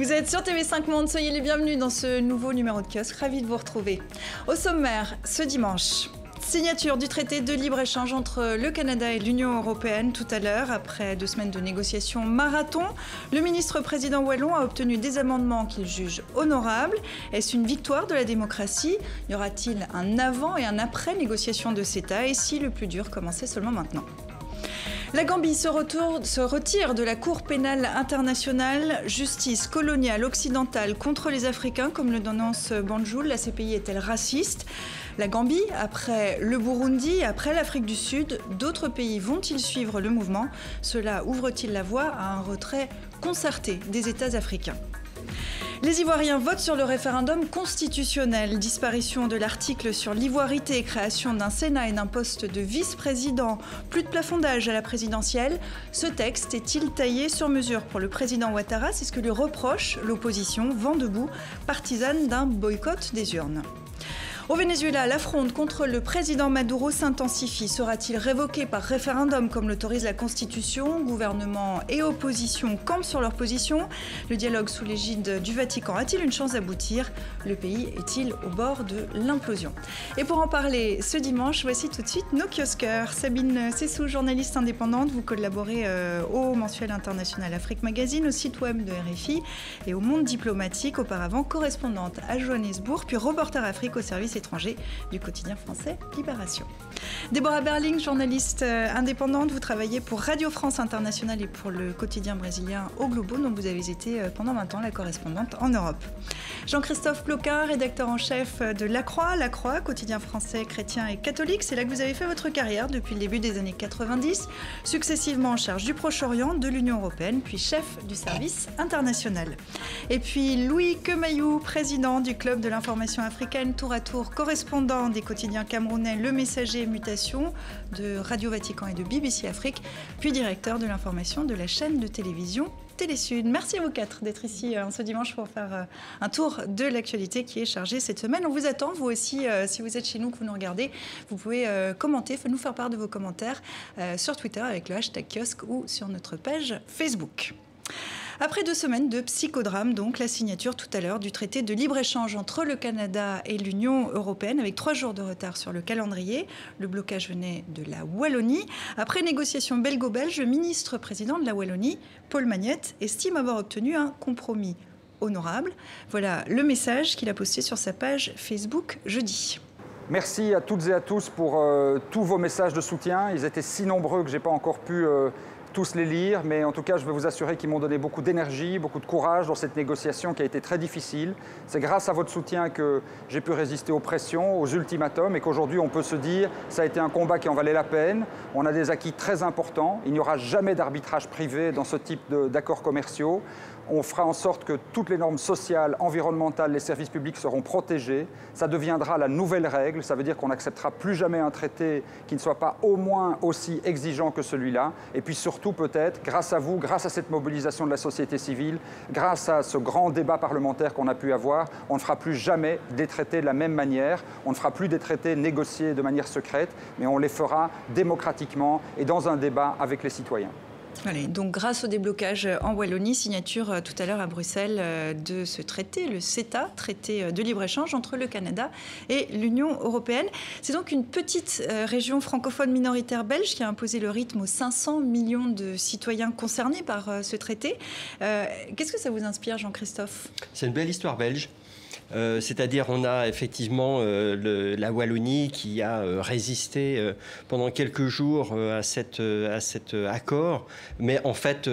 Vous êtes sur TV5 Monde, soyez les bienvenus dans ce nouveau numéro de kiosque, ravi de vous retrouver. Au sommaire, ce dimanche, signature du traité de libre-échange entre le Canada et l'Union européenne tout à l'heure. Après 2 semaines de négociations marathon, le ministre-président wallon a obtenu des amendements qu'il juge honorables. Est-ce une victoire de la démocratie? Y aura-t-il un avant et un après négociation de CETA? Et si le plus dur commençait seulement maintenant? La Gambie se retire de la Cour pénale internationale. Justice coloniale occidentale contre les Africains, comme le dénonce Banjul. La CPI est-elle raciste? La Gambie, après le Burundi, après l'Afrique du Sud, d'autres pays vont-ils suivre le mouvement? Cela ouvre-t-il la voie à un retrait concerté des États africains? Les Ivoiriens votent sur le référendum constitutionnel. Disparition de l'article sur l'ivoirité, création d'un Sénat et d'un poste de vice-président, plus de plafond d'âge à la présidentielle. Ce texte est-il taillé sur mesure pour le président Ouattara? C'est ce que lui reproche l'opposition, vent debout, partisane d'un boycott des urnes. Au Venezuela, la fronde contre le président Maduro s'intensifie. Sera-t-il révoqué par référendum comme l'autorise la Constitution? Gouvernement et opposition campent sur leur position. Le dialogue sous l'égide du Vatican a-t-il une chance d'aboutir? Le pays est-il au bord de l'implosion? Et pour en parler ce dimanche, voici tout de suite nos kiosqueurs. Sabine Sessou, journaliste indépendante, vous collaborez au mensuel international Afrique Magazine, au site web de RFI et au Monde diplomatique, auparavant correspondante à Johannesburg, puis reporter Afrique au service étranger du quotidien français Libération. Déborah Berling, journaliste indépendante, vous travaillez pour Radio France Internationale et pour le quotidien brésilien O Globo, dont vous avez été pendant 20 ans la correspondante en Europe. Jean-Christophe Ploquin, rédacteur en chef de La Croix, quotidien français chrétien et catholique. C'est là que vous avez fait votre carrière depuis le début des années 90, successivement en charge du Proche-Orient, de l'Union européenne, puis chef du service international. Et puis Louis Quemaillou, président du Club de l'information africaine, tour à tour correspondant des quotidiens camerounais Le Messager, Mutation, de Radio Vatican et de BBC Afrique, puis directeur de l'information de la chaîne de télévision Télésud. Merci à vous 4 d'être ici ce dimanche pour faire un tour de l'actualité qui est chargée cette semaine. On vous attend, vous aussi, si vous êtes chez nous, que vous nous regardez, vous pouvez commenter, nous faire part de vos commentaires sur Twitter avec le hashtag kiosque ou sur notre page Facebook. Après 2 semaines de psychodrame, donc, la signature tout à l'heure du traité de libre-échange entre le Canada et l'Union européenne, avec 3 jours de retard sur le calendrier. Le blocage venait de la Wallonie. Après négociation belgo-belge, le ministre-président de la Wallonie, Paul Magnette, estime avoir obtenu un compromis honorable. Voilà le message qu'il a posté sur sa page Facebook jeudi. Merci à toutes et à tous pour tous vos messages de soutien. Ils étaient si nombreux que je n'ai pas encore pu tous les lire, mais en tout cas, je veux vous assurer qu'ils m'ont donné beaucoup d'énergie, beaucoup de courage dans cette négociation qui a été très difficile. C'est grâce à votre soutien que j'ai pu résister aux pressions, aux ultimatums, et qu'aujourd'hui, on peut se dire que ça a été un combat qui en valait la peine. On a des acquis très importants. Il n'y aura jamais d'arbitrage privé dans ce type d'accords commerciaux. On fera en sorte que toutes les normes sociales, environnementales, les services publics seront protégés. Ça deviendra la nouvelle règle. Ça veut dire qu'on n'acceptera plus jamais un traité qui ne soit pas au moins aussi exigeant que celui-là. Et puis surtout, peut-être, grâce à vous, grâce à cette mobilisation de la société civile, grâce à ce grand débat parlementaire qu'on a pu avoir, on ne fera plus jamais des traités de la même manière. On ne fera plus des traités négociés de manière secrète, mais on les fera démocratiquement et dans un débat avec les citoyens. Allez, donc grâce au déblocage en Wallonie, signature tout à l'heure à Bruxelles de ce traité, le CETA, traité de libre-échange entre le Canada et l'Union européenne. C'est donc une petite région francophone minoritaire belge qui a imposé le rythme aux 500 millions de citoyens concernés par ce traité. Qu'est-ce que ça vous inspire, Jean-Christophe? C'est une belle histoire belge. C'est-à-dire on a effectivement la Wallonie qui a résisté pendant quelques jours à cet accord, mais en fait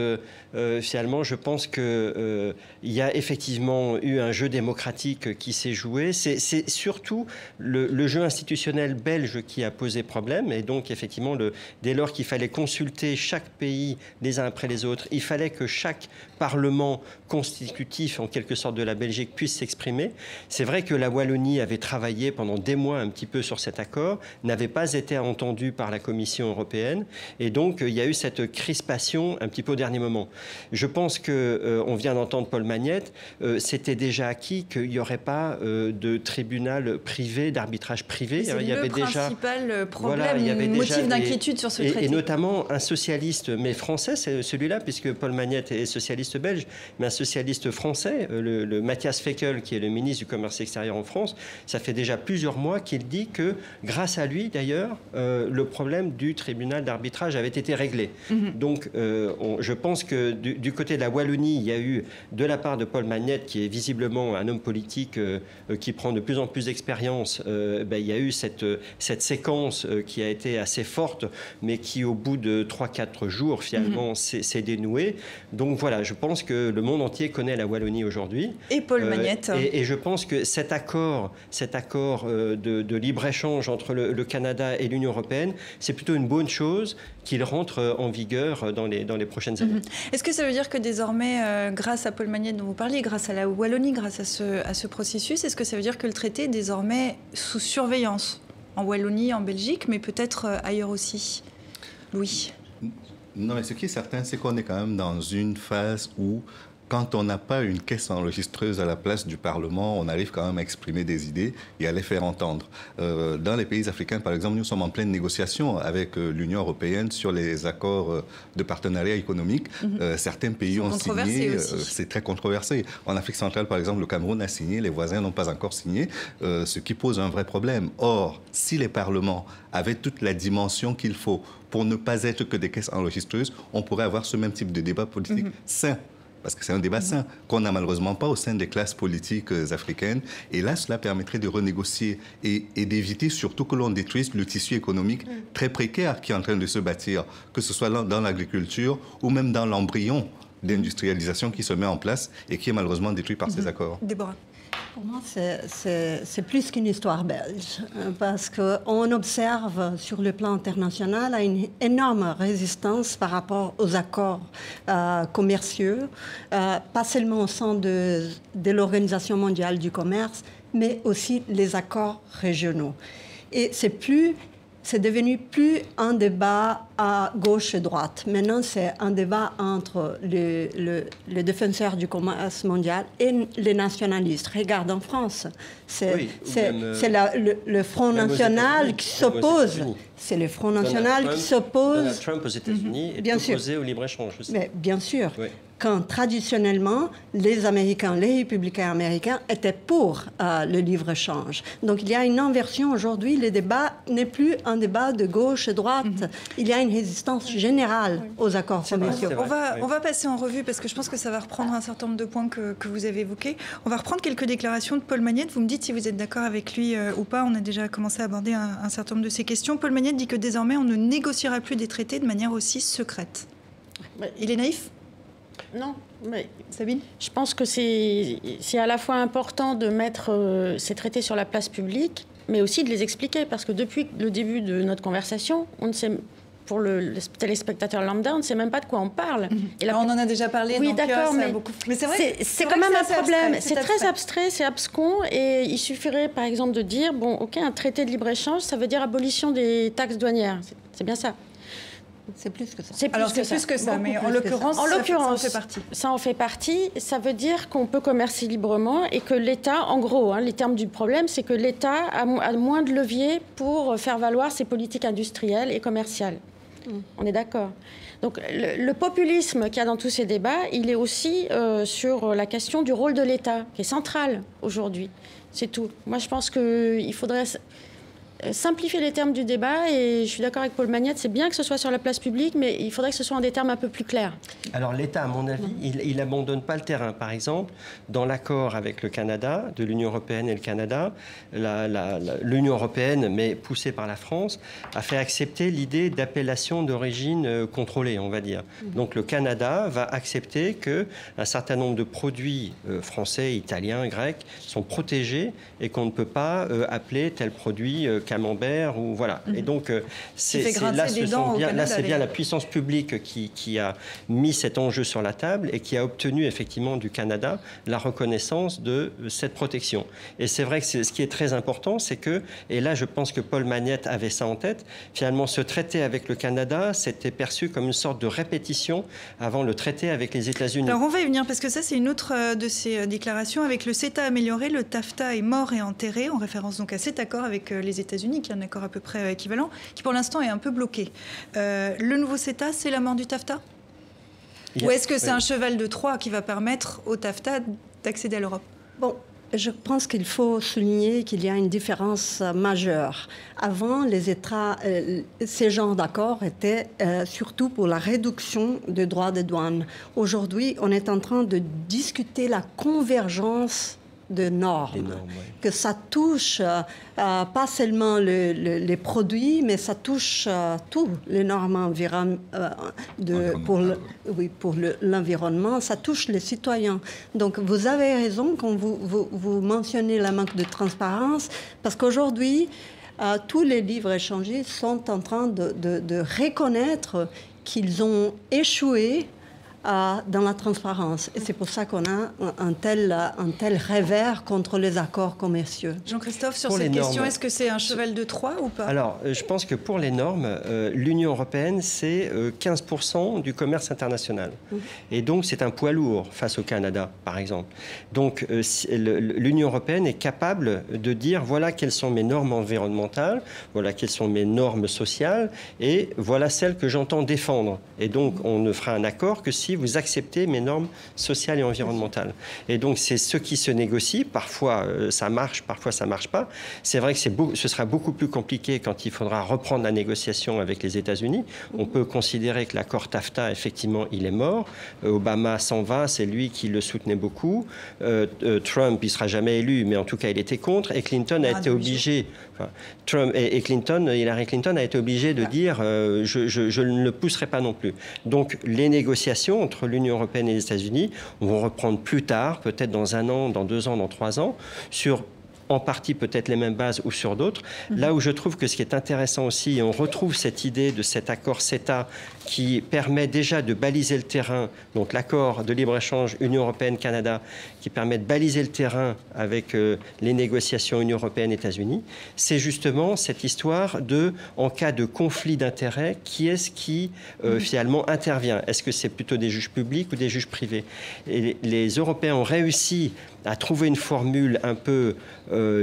finalement je pense qu'il y a effectivement eu un jeu démocratique qui s'est joué. C'est surtout le jeu institutionnel belge qui a posé problème, et donc effectivement dès lors qu'il fallait consulter chaque pays les uns après les autres, il fallait que chaque parlement constitutif en quelque sorte de la Belgique puisse s'exprimer. C'est vrai que la Wallonie avait travaillé pendant des mois un petit peu sur cet accord, n'avait pas été entendue par la Commission européenne, et donc il y a eu cette crispation un petit peu au dernier moment. Je pense qu'on vient d'entendre Paul Magnette, c'était déjà acquis qu'il n'y aurait pas de tribunal privé, d'arbitrage privé. C'est le principal problème, motif d'inquiétude sur ce traité. Et notamment un socialiste, mais français, c'est celui-là, puisque Paul Magnette est socialiste belge, mais un socialiste français, le Matthias Fekl, qui est le ministre du Commerce extérieur en France, ça fait déjà plusieurs mois qu'il dit que, grâce à lui d'ailleurs, le problème du tribunal d'arbitrage avait été réglé. Donc, je pense que du côté de la Wallonie, il y a eu, de la part de Paul Magnette, qui est visiblement un homme politique qui prend de plus en plus d'expérience, il y a eu cette séquence qui a été assez forte, mais qui, au bout de 3-4 jours, finalement, s'est dénouée. Donc voilà, je pense que le monde entier connaît la Wallonie aujourd'hui. Et Paul Magnette. Et je pense que cet accord de libre-échange entre le Canada et l'Union européenne, c'est plutôt une bonne chose qu'il rentre en vigueur dans les prochaines années. Est-ce que ça veut dire que désormais, grâce à Paul Magnette dont vous parliez, grâce à la Wallonie, grâce à ce processus, est-ce que ça veut dire que le traité est désormais sous surveillance en Wallonie, en Belgique, mais peut-être ailleurs aussi? Louis? Non, mais ce qui est certain, c'est qu'on est quand même dans une phase où, quand on n'a pas une caisse enregistreuse à la place du Parlement, on arrive quand même à exprimer des idées et à les faire entendre. Dans les pays africains, par exemple, nous sommes en pleine négociation avec l'Union européenne sur les accords de partenariat économique. Certains pays ont signé, c'est très controversé. En Afrique centrale, par exemple, le Cameroun a signé, les voisins n'ont pas encore signé, ce qui pose un vrai problème. Or, si les parlements avaient toute la dimension qu'il faut pour ne pas être que des caisses enregistreuses, on pourrait avoir ce même type de débat politique sain. Parce que c'est un débat sain qu'on n'a malheureusement pas au sein des classes politiques africaines. Et là, cela permettrait de renégocier et d'éviter surtout que l'on détruise le tissu économique très précaire qui est en train de se bâtir, que ce soit dans l'agriculture ou même dans l'embryon d'industrialisation qui se met en place et qui est malheureusement détruit par ces accords. Déborah. Pour moi, c'est plus qu'une histoire belge, parce qu'on observe sur le plan international une énorme résistance par rapport aux accords commerciaux, pas seulement au sein de l'Organisation mondiale du commerce, mais aussi les accords régionaux. Et c'est devenu plus un débat à gauche et droite. Maintenant, c'est un débat entre les défenseurs du commerce mondial et les nationalistes. Regarde, en France, c'est le Front National qui s'oppose. C'est le Front National qui s'oppose. Donald Trump aux États-Unis est opposé au libre-échange aussi. Mais bien sûr. Oui. Quand traditionnellement, les Américains, les républicains américains étaient pour le libre-échange. Donc il y a une inversion aujourd'hui. Le débat n'est plus un débat de gauche et droite. Il y a une résistance générale aux accords commerciaux. On va passer en revue parce que je pense que ça va reprendre un certain nombre de points que vous avez évoqués. On va reprendre quelques déclarations de Paul Magnette. Vous me dites si vous êtes d'accord avec lui ou pas. On a déjà commencé à aborder un certain nombre de ces questions. Paul Magnette dit que désormais on ne négociera plus des traités de manière aussi secrète. Il est naïf ? Non, mais Sabine ? je pense que c'est à la fois important de mettre ces traités sur la place publique, mais aussi de les expliquer, parce que depuis le début de notre conversation, on ne sait, pour le téléspectateur lambda, on ne sait même pas de quoi on parle. Et là, on en a déjà parlé. Oui, donc, d'accord, mais c'est vrai. C'est quand même un problème. C'est très abstrait, c'est abscon, et il suffirait, par exemple, de dire bon, ok, un traité de libre-échange, ça veut dire abolition des taxes douanières. C'est bien ça. C'est plus que ça. C'est plus que ça, mais en l'occurrence, ça en fait partie. Ça en fait partie. Ça veut dire qu'on peut commercer librement et que l'État, en gros, les termes du problème, c'est que l'État a moins de leviers pour faire valoir ses politiques industrielles et commerciales. On est d'accord. Donc le populisme qu'il y a dans tous ces débats, il est aussi sur la question du rôle de l'État, qui est central aujourd'hui. C'est tout. Moi, je pense qu'il faudrait simplifier les termes du débat, et je suis d'accord avec Paul Magnette, c'est bien que ce soit sur la place publique, mais il faudrait que ce soit en des termes un peu plus clairs. Alors l'État, à mon avis, il n'abandonne pas le terrain. Par exemple, dans l'accord avec le Canada, de l'Union européenne et le Canada, l'Union européenne, mais poussée par la France, a fait accepter l'idée d'appellation d'origine contrôlée, on va dire. Donc le Canada va accepter qu'un certain nombre de produits français, italiens, grecs sont protégés et qu'on ne peut pas appeler tel produit camembert, ou voilà. Et donc, c'est bien la puissance publique qui a mis cet enjeu sur la table et qui a obtenu effectivement du Canada la reconnaissance de cette protection. Et c'est vrai que ce qui est très important, c'est que, et là je pense que Paul Magnette avait ça en tête, finalement ce traité avec le Canada, c'était perçu comme une sorte de répétition avant le traité avec les États-Unis. Alors on va y venir, parce que ça c'est une autre de ces déclarations. Avec le CETA amélioré, le TAFTA est mort et enterré, en référence donc à cet accord avec les États-Unis, qui est un accord à peu près équivalent, qui pour l'instant est un peu bloqué. Le nouveau CETA, c'est la mort du TAFTA ? Ou est-ce que c'est un cheval de Troie qui va permettre au TAFTA d'accéder à l'Europe ? Bon, je pense qu'il faut souligner qu'il y a une différence majeure. Avant, ces genres d'accords étaient surtout pour la réduction des droits de douane. Aujourd'hui, on est en train de discuter la convergence de normes, que ça touche pas seulement les produits, mais ça touche tout, les normes pour l'environnement, ça touche les citoyens. Donc vous avez raison quand vous mentionnez la manque de transparence, parce qu'aujourd'hui, tous les livres échangés sont en train de reconnaître qu'ils ont échoué dans la transparence. Et c'est pour ça qu'on a un tel revers contre les accords commerciaux. Jean-Christophe, sur cette question, est-ce que c'est un cheval de Troie ou pas ? Alors, je pense que pour les normes, l'Union européenne, c'est 15% du commerce international. Et donc, c'est un poids lourd face au Canada, par exemple. Donc, l'Union européenne est capable de dire, voilà quelles sont mes normes environnementales, voilà quelles sont mes normes sociales, et voilà celles que j'entends défendre. Et donc, on ne fera un accord que si vous acceptez mes normes sociales et environnementales. Et donc, c'est ce qui se négocie. Parfois, ça marche, parfois, ça ne marche pas. C'est vrai que ce sera beaucoup plus compliqué quand il faudra reprendre la négociation avec les États-Unis. On peut considérer que l'accord TAFTA, effectivement, il est mort. Obama s'en va, c'est lui qui le soutenait beaucoup. Trump, il ne sera jamais élu, mais en tout cas, il était contre. Et Clinton a été obligé... Hillary Clinton a été obligée de dire je ne le pousserai pas non plus. Donc, les négociations entre l'Union européenne et les États-Unis vont reprendre plus tard, peut-être dans 1 an, dans 2 ans, dans 3 ans, sur en partie peut-être les mêmes bases ou sur d'autres. Là où je trouve que ce qui est intéressant aussi, et on retrouve cette idée de cet accord CETA qui permet déjà de baliser le terrain, donc l'accord de libre-échange Union européenne-Canada, qui permet de baliser le terrain avec les négociations Union européenne-États-Unis, c'est justement cette histoire de, en cas de conflit d'intérêts, qui est-ce qui finalement intervient ? Est-ce que c'est plutôt des juges publics ou des juges privés ? Et les Européens ont réussi à trouver une formule un peu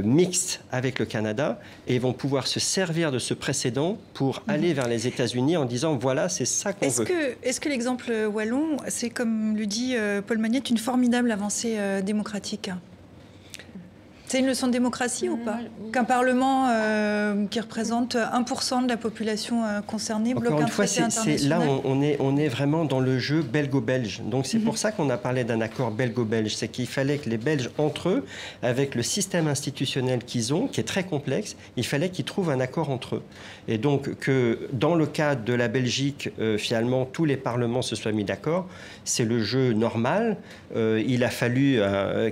mixte avec le Canada et vont pouvoir se servir de ce précédent pour aller vers les États-Unis en disant voilà, c'est ça qu'on veut. Est-ce que l'exemple wallon, c'est comme le dit Paul Magnette, une formidable avancée démocratique ? C'est une leçon de démocratie ou pas ? Qu'un Parlement qui représente 1% de la population concernée bloque un traité international ? Là, on est vraiment dans le jeu belgo-belge. Donc c'est pour ça qu'on a parlé d'un accord belgo-belge. C'est qu'il fallait que les Belges, entre eux, avec le système institutionnel qu'ils ont, qui est très complexe, il fallait qu'ils trouvent un accord entre eux. Et donc que dans le cas de la Belgique, finalement, tous les parlements se soient mis d'accord. C'est le jeu normal. Il a fallu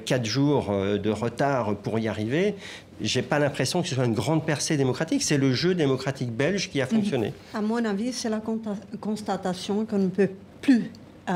4 jours de retard pour y arriver. Je n'ai pas l'impression que ce soit une grande percée démocratique. C'est le jeu démocratique belge qui a fonctionné. À mon avis, c'est la constatation qu'on ne peut plus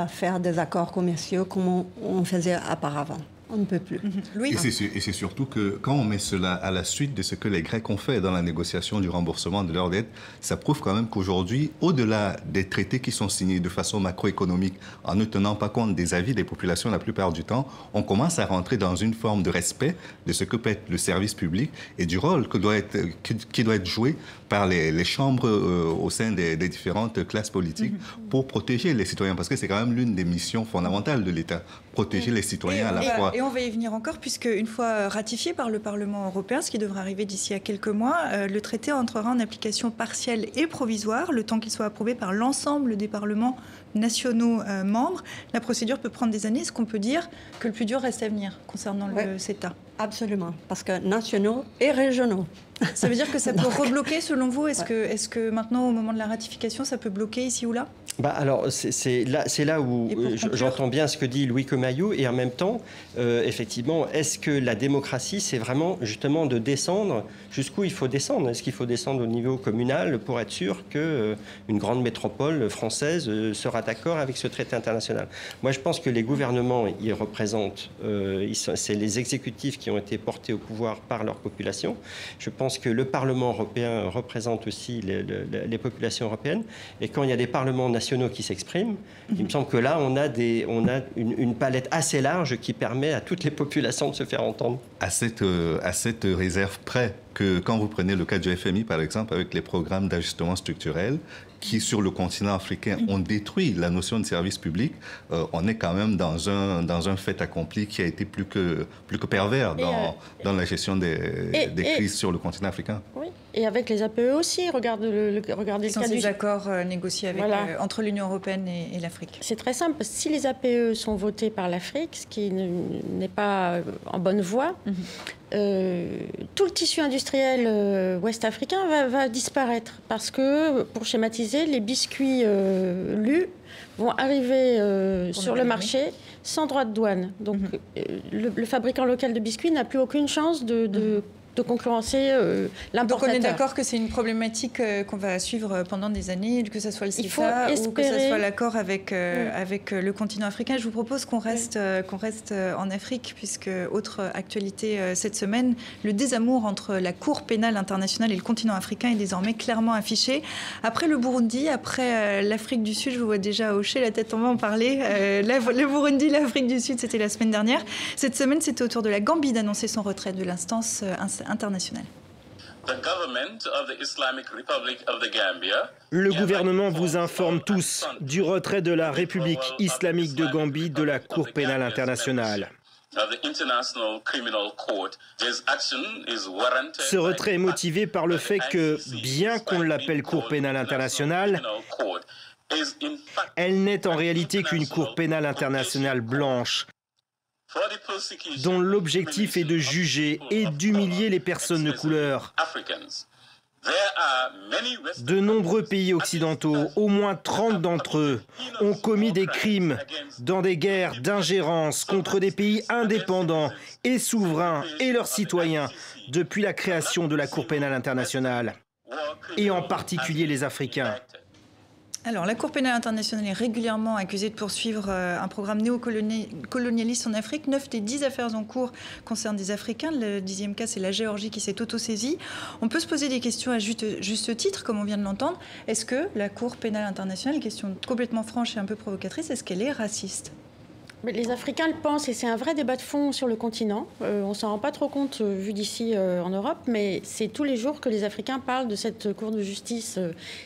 faire des accords commerciaux comme on faisait auparavant. On ne peut plus. Louis, et c'est surtout que quand on met cela à la suite de ce que les Grecs ont fait dans la négociation du remboursement de leurs dettes, ça prouve quand même qu'aujourd'hui, au-delà des traités qui sont signés de façon macroéconomique, en ne tenant pas compte des avis des populations la plupart du temps, on commence à rentrer dans une forme de respect de ce que peut être le service public et du rôle qui doit être joué par les chambres au sein des différentes classes politiques pour protéger les citoyens. Parce que c'est quand même l'une des missions fondamentales de l'État, protéger les citoyens à la fois. Et on va y venir encore, puisque une fois ratifié par le Parlement européen, ce qui devrait arriver d'ici à quelques mois, le traité entrera en application partielle et provisoire, le temps qu'il soit approuvé par l'ensemble des parlements nationaux membres. La procédure peut prendre des années. Est-ce qu'on peut dire que le plus dur reste à venir concernant le CETA ? Absolument, parce que nationaux et régionaux. Ça veut dire que ça peut rebloquer selon vous ? Est-ce que maintenant, au moment de la ratification, ça peut bloquer ici ou là ? Alors, c'est là où j'entends bien ce que dit Louis Comayou, et en même temps, effectivement, est-ce que la démocratie, c'est vraiment justement de descendre jusqu'où il faut descendre? Est-ce qu'il faut descendre au niveau communal pour être sûr qu'une grande métropole française sera d'accord avec ce traité international? Moi, je pense que les gouvernements, ils représentent, c'est les exécutifs qui ont été portés au pouvoir par leur population. Je pense que le Parlement européen représente aussi les populations européennes, et quand il y a des parlements nationaux qui s'expriment, il me semble que là, on a une palette assez large qui permet à toutes les populations de se faire entendre. À cette réserve près que quand vous prenez le cas du FMI, par exemple, avec les programmes d'ajustement structurel, qui, sur le continent africain, ont détruit la notion de service public, on est quand même dans un fait accompli qui a été plus que pervers dans la gestion des crises sur le continent africain. Oui, et avec les APE aussi, regardez le cas des accords négociés entre l'Union européenne et l'Afrique. C'est très simple, parce que si les APE sont votés par l'Afrique, ce qui n'est pas en bonne voie, tout le tissu industriel ouest-africain va disparaître, parce que, pour schématiser, les biscuits lus vont arriver sur le marché sans droit de douane. Donc le fabricant local de biscuits n'a plus aucune chance de concurrencer l'importateur. Donc on est d'accord que c'est une problématique qu'on va suivre pendant des années, que ce soit le CETA ou que ce soit l'accord avec le continent africain. Je vous propose qu'on reste en Afrique, puisque autre actualité cette semaine, le désamour entre la Cour pénale internationale et le continent africain est désormais clairement affiché. Après le Burundi, après l'Afrique du Sud, je vous vois déjà hocher la tête, on va en parler. Le Burundi, l'Afrique du Sud, c'était la semaine dernière. Cette semaine, c'était au tour de la Gambie d'annoncer son retrait de l'instance internationale. Le gouvernement vous informe tous du retrait de la République islamique de Gambie de la Cour pénale internationale. Ce retrait est motivé par le fait que, bien qu'on l'appelle Cour pénale internationale, elle n'est en réalité qu'une Cour pénale internationale blanche, dont l'objectif est de juger et d'humilier les personnes de couleur. De nombreux pays occidentaux, au moins 30 d'entre eux, ont commis des crimes dans des guerres d'ingérence contre des pays indépendants et souverains et leurs citoyens depuis la création de la Cour pénale internationale, et en particulier les Africains. Alors, la Cour pénale internationale est régulièrement accusée de poursuivre un programme néocolonialiste en Afrique. 9 des 10 affaires en cours concernent des Africains. Le 10e cas, c'est la Géorgie qui s'est auto-saisie. On peut se poser des questions à juste titre, comme on vient de l'entendre. Est-ce que la Cour pénale internationale, question complètement franche et un peu provocatrice, est-ce qu'elle est raciste ? Mais les Africains le pensent, et c'est un vrai débat de fond sur le continent. On ne s'en rend pas trop compte vu d'ici en Europe, mais c'est tous les jours que les Africains parlent de cette Cour de justice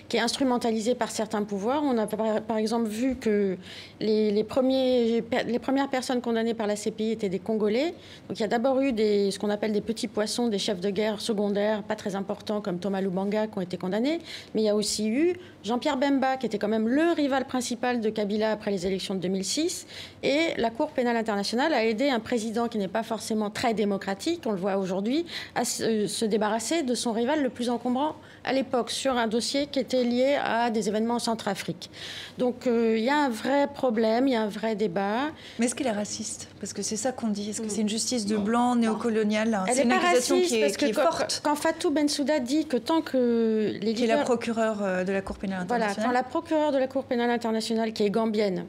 qui est instrumentalisée par certains pouvoirs. On a par exemple vu que les premières personnes condamnées par la CPI étaient des Congolais. Donc il y a d'abord eu ce qu'on appelle des petits poissons, des chefs de guerre secondaires, pas très importants, comme Thomas Lubanga, qui ont été condamnés. Mais il y a aussi eu Jean-Pierre Bemba, qui était quand même le rival principal de Kabila après les élections de 2006, et la Cour pénale internationale a aidé un président qui n'est pas forcément très démocratique, on le voit aujourd'hui, à se débarrasser de son rival le plus encombrant à l'époque sur un dossier qui était lié à des événements en Centrafrique. Donc il y a un vrai problème, il y a un vrai débat. Mais est-ce qu'elle est raciste ? Parce que c'est ça qu'on dit. Est-ce que c'est une justice de blanc, néocoloniale ? C'est une accusation qui est forte. Quand Fatou Bensouda dit que tant que les leaders... Qui est la procureure de la Cour pénale internationale. Voilà, quand la procureure de la Cour pénale internationale, qui est gambienne,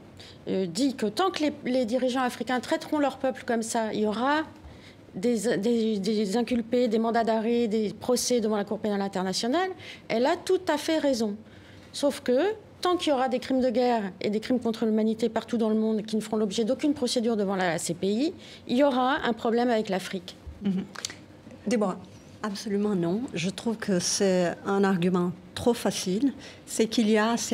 dit que tant que les dirigeants africains traiteront leur peuple comme ça, il y aura des inculpés, des mandats d'arrêt, des procès devant la Cour pénale internationale, elle a tout à fait raison. Sauf que tant qu'il y aura des crimes de guerre et des crimes contre l'humanité partout dans le monde qui ne feront l'objet d'aucune procédure devant la CPI, il y aura un problème avec l'Afrique. Déborah. Absolument non. Je trouve que c'est un argument trop facile. C'est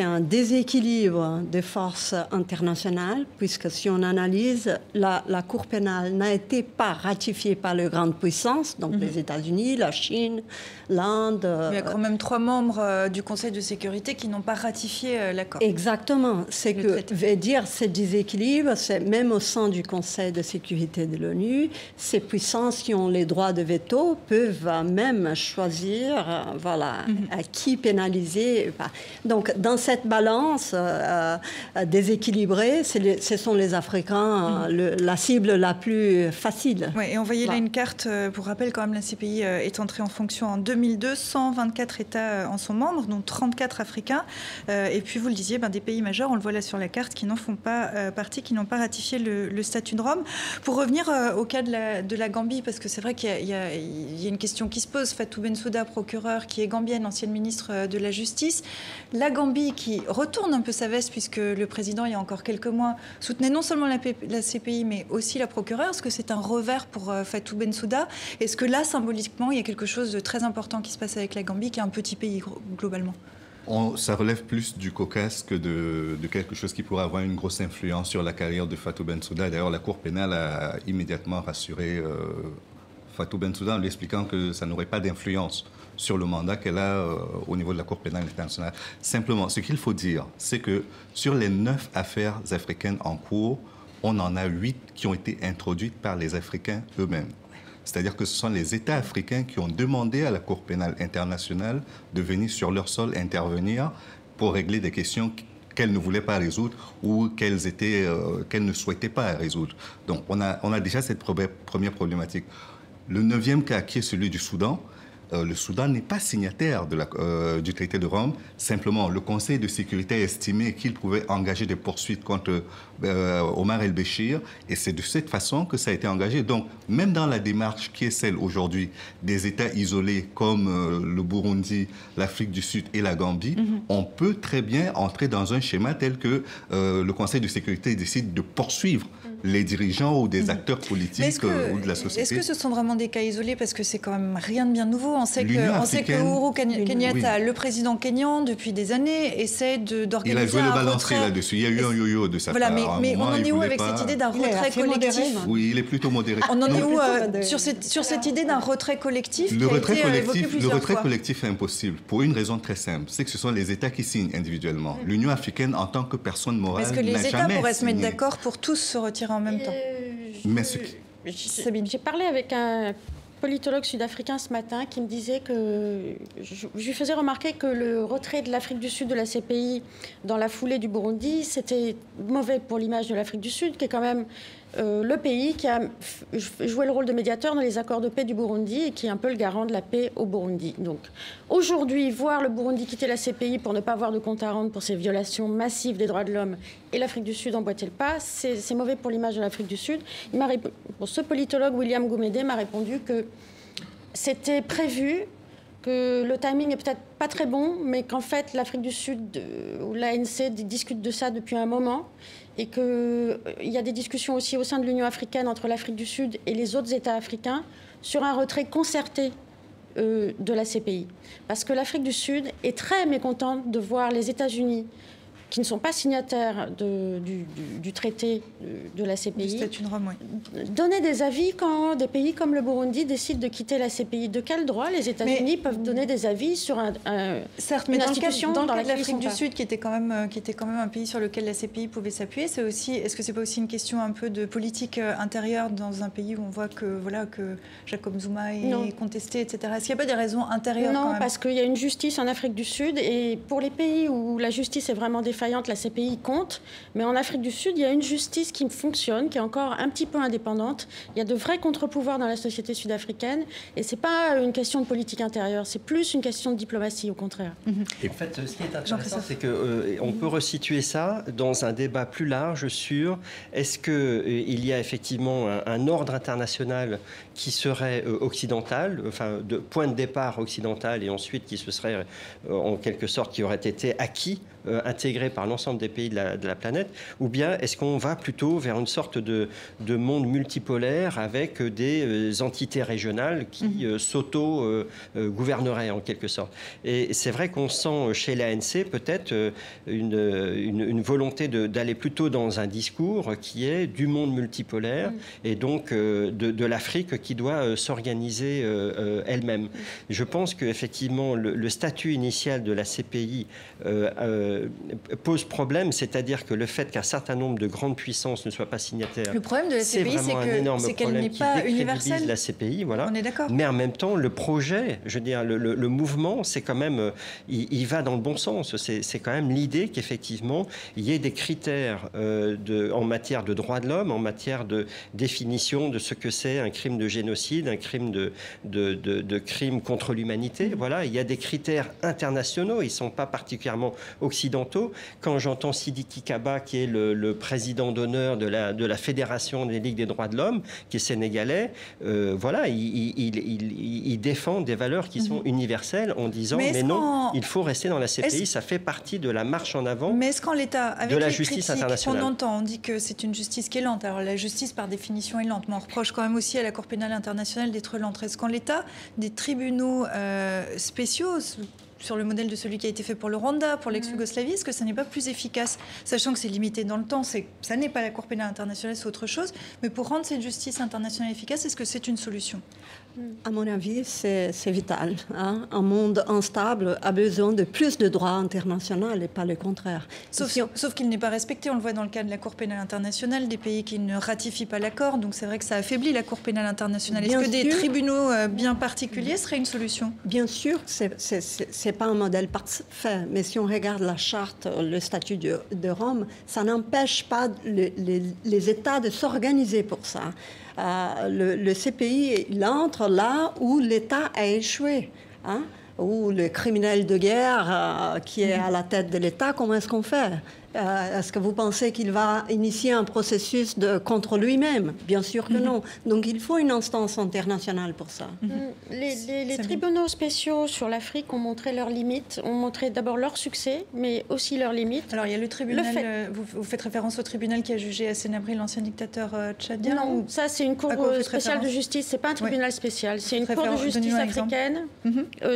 un déséquilibre des forces internationales, puisque si on analyse, la Cour pénale n'a été pas ratifiée par les grandes puissances, donc les États-Unis, la Chine, l'Inde. Il y a quand même 3 membres du Conseil de sécurité qui n'ont pas ratifié l'accord. Exactement. C'est que, veut dire, ce déséquilibre, c'est même au sein du Conseil de sécurité de l'ONU, ces puissances qui ont les droits de veto peuvent même choisir, à qui permettre pénalisés. Donc, dans cette balance déséquilibrée, ce sont les Africains la cible la plus facile. Ouais, et on voyait là une carte, pour rappel, quand même, la CPI est entrée en fonction en 2002. 124 États en sont membres, dont 34 Africains. Et puis, vous le disiez, des pays majeurs, on le voit là sur la carte, qui n'en font pas partie, qui n'ont pas ratifié le statut de Rome. Pour revenir au cas de la Gambie, parce que c'est vrai qu'il y a une question qui se pose. Fatou Bensouda, procureur, qui est gambienne, ancienne ministre de la Justice. La Gambie qui retourne un peu sa veste, puisque le président, il y a encore quelques mois, soutenait non seulement la CPI, mais aussi la procureure. Est-ce que c'est un revers pour Fatou Bensouda? Est-ce que là, symboliquement, il y a quelque chose de très important qui se passe avec la Gambie, qui est un petit pays globalement? Ça relève plus du Caucase que de quelque chose qui pourrait avoir une grosse influence sur la carrière de Fatou Bensouda. D'ailleurs, la Cour pénale a immédiatement rassuré Fatou Bensouda en lui expliquant que ça n'aurait pas d'influence sur le mandat qu'elle a au niveau de la Cour pénale internationale. Simplement, ce qu'il faut dire, c'est que sur les 9 affaires africaines en cours, on en a 8 qui ont été introduites par les Africains eux-mêmes. C'est-à-dire que ce sont les États africains qui ont demandé à la Cour pénale internationale de venir sur leur sol intervenir pour régler des questions qu'elles ne voulaient pas résoudre ou qu'elles ne souhaitaient pas résoudre. Donc on a déjà cette première problématique. Le 9e cas, qui est celui du Soudan, le Soudan n'est pas signataire du traité de Rome. Simplement, le Conseil de sécurité a estimé qu'il pouvait engager des poursuites contre Omar el-Béchir, et c'est de cette façon que ça a été engagé. Donc, même dans la démarche qui est celle aujourd'hui des États isolés comme le Burundi, l'Afrique du Sud et la Gambie, on peut très bien entrer dans un schéma tel que le Conseil de sécurité décide de poursuivre les dirigeants ou des acteurs politiques ou de la société. Est-ce que ce sont vraiment des cas isolés? Parce que c'est quand même rien de bien nouveau. On sait que Uhuru Kenyatta, le président kényan, depuis des années, essaie d'organiser un retrait. Il a joué le balancier là-dessus. Il y a eu un yo-yo de sa part. Mais on en est où avec cette idée d'un retrait collectif? Oui, il est plutôt modéré. On en est où sur cette idée d'un retrait collectif? Le retrait collectif est impossible pour une raison très simple. C'est que ce sont les États qui signent individuellement. L'Union africaine, en tant que personne morale, n'a jamais signé. Est-ce que les États pourraient se mettre d'accord pour tous se retirer en même temps? J'ai parlé avec un politologue sud-africain ce matin qui me disait que je lui faisais remarquer que le retrait de l'Afrique du Sud de la CPI dans la foulée du Burundi, c'était mauvais pour l'image de l'Afrique du Sud, qui est quand même le pays qui a joué le rôle de médiateur dans les accords de paix du Burundi et qui est un peu le garant de la paix au Burundi. Donc aujourd'hui, voir le Burundi quitter la CPI pour ne pas avoir de compte à rendre pour ces violations massives des droits de l'homme et l'Afrique du Sud emboîter le pas, c'est mauvais pour l'image de l'Afrique du Sud. Ce politologue, William Goumédé, m'a répondu que c'était prévu, que le timing est peut-être pas très bon, mais qu'en fait l'Afrique du Sud ou l'ANC discutent de ça depuis un moment et qu'il y a des discussions aussi au sein de l'Union africaine entre l'Afrique du Sud et les autres États africains sur un retrait concerté de la CPI. Parce que l'Afrique du Sud est très mécontente de voir les États-Unis, qui ne sont pas signataires du traité de la CPI, du statut de Rome, oui, donner des avis quand des pays comme le Burundi décident de quitter la CPI. De quel droit les États-Unis peuvent donner des avis sur certes, mais une institution dans le cas de l'Afrique du pas. Sud, qui était quand même un pays sur lequel la CPI pouvait s'appuyer, est-ce que c'est pas aussi une question un peu de politique intérieure dans un pays où on voit que Jacob Zuma est contesté, etc. Est-ce qu'il n'y a pas des raisons intérieures? Non, parce qu'il y a une justice en Afrique du Sud, et pour les pays où la justice est vraiment défaillante, la CPI compte, mais en Afrique du Sud, il y a une justice qui fonctionne, qui est encore un petit peu indépendante. Il y a de vrais contre-pouvoirs dans la société sud-africaine, et c'est pas une question de politique intérieure, c'est plus une question de diplomatie, au contraire. Et en fait, ce qui est intéressant, c'est qu'on peut resituer ça dans un débat plus large sur est-ce qu'il y a effectivement un ordre international qui serait occidental, enfin de point de départ occidental, et ensuite qui se serait en quelque sorte qui aurait été acquis, intégré par l'ensemble des pays de la planète, ou bien est-ce qu'on va plutôt vers une sorte de monde multipolaire avec des entités régionales qui s'auto-gouverneraient en quelque sorte. Et c'est vrai qu'on sent chez l'ANC peut-être une volonté d'aller plutôt dans un discours qui est du monde multipolaire et donc de l'Afrique qui doit s'organiser elle-même. Je pense qu'effectivement le statut initial de la CPI pose problème, c'est-à-dire que le fait qu'un certain nombre de grandes puissances ne soient pas signataires, le problème de la CPI, c'est qu'elle n'est pas universelle. La CPI, voilà. On est d'accord. Mais en même temps, le projet, je veux dire, le mouvement, c'est quand même, il va dans le bon sens. C'est quand même l'idée qu'effectivement, il y ait des critères en matière de droits de l'homme, en matière de définition de ce que c'est un crime de génocide, un crime de crime contre l'humanité. Voilà, il y a des critères internationaux, ils ne sont pas particulièrement occidentaux. Quand j'entends Sidiki Kaba, qui est le président d'honneur de la Fédération des Ligues des droits de l'homme, qui est sénégalais, voilà, il défend des valeurs qui sont universelles en disant mais non, il faut rester dans la CPI, ça fait partie de la marche en avant mais est-ce qu'en l'état, avec de la les justice critiques internationale qu'on entend, on dit que c'est une justice qui est lente. Alors la justice par définition est lente, mais on reproche quand même aussi à la Cour pénale internationale d'être lente. Est-ce qu'en l'état, des tribunaux spéciaux sur le modèle de celui qui a été fait pour le Rwanda, pour l'ex-Yougoslavie, est-ce que ça n'est pas plus efficace, sachant que c'est limité dans le temps, ça n'est pas la Cour pénale internationale, c'est autre chose, mais pour rendre cette justice internationale efficace, est-ce que c'est une solution? À mon avis, c'est vital. Hein. Un monde instable a besoin de plus de droit international et pas le contraire. Sauf qu'il n'est pas respecté. On le voit dans le cas de la Cour pénale internationale, des pays qui ne ratifient pas l'accord. Donc c'est vrai que ça affaiblit la Cour pénale internationale. Est-ce que des tribunaux bien particuliers seraient une solution? Bien sûr, c'est pas un modèle parfait. Mais si on regarde la charte, le statut de Rome, ça n'empêche pas les États de s'organiser pour ça. Le CPI, il entre là où l'État a échoué, hein, où le criminel de guerre qui est à la tête de l'État, comment est-ce qu'on fait? Est-ce que vous pensez qu'il va initier un processus contre lui-même? Bien sûr que non. Donc il faut une instance internationale pour ça. Les tribunaux spéciaux sur l'Afrique ont montré leurs limites, ont montré d'abord leur succès, mais aussi leurs limites. Alors il y a le tribunal, vous faites référence au tribunal qui a jugé Hassan Abri, l'ancien dictateur tchadien? Non, ça c'est une cour spéciale de justice, c'est pas un tribunal spécial, c'est une cour de justice africaine.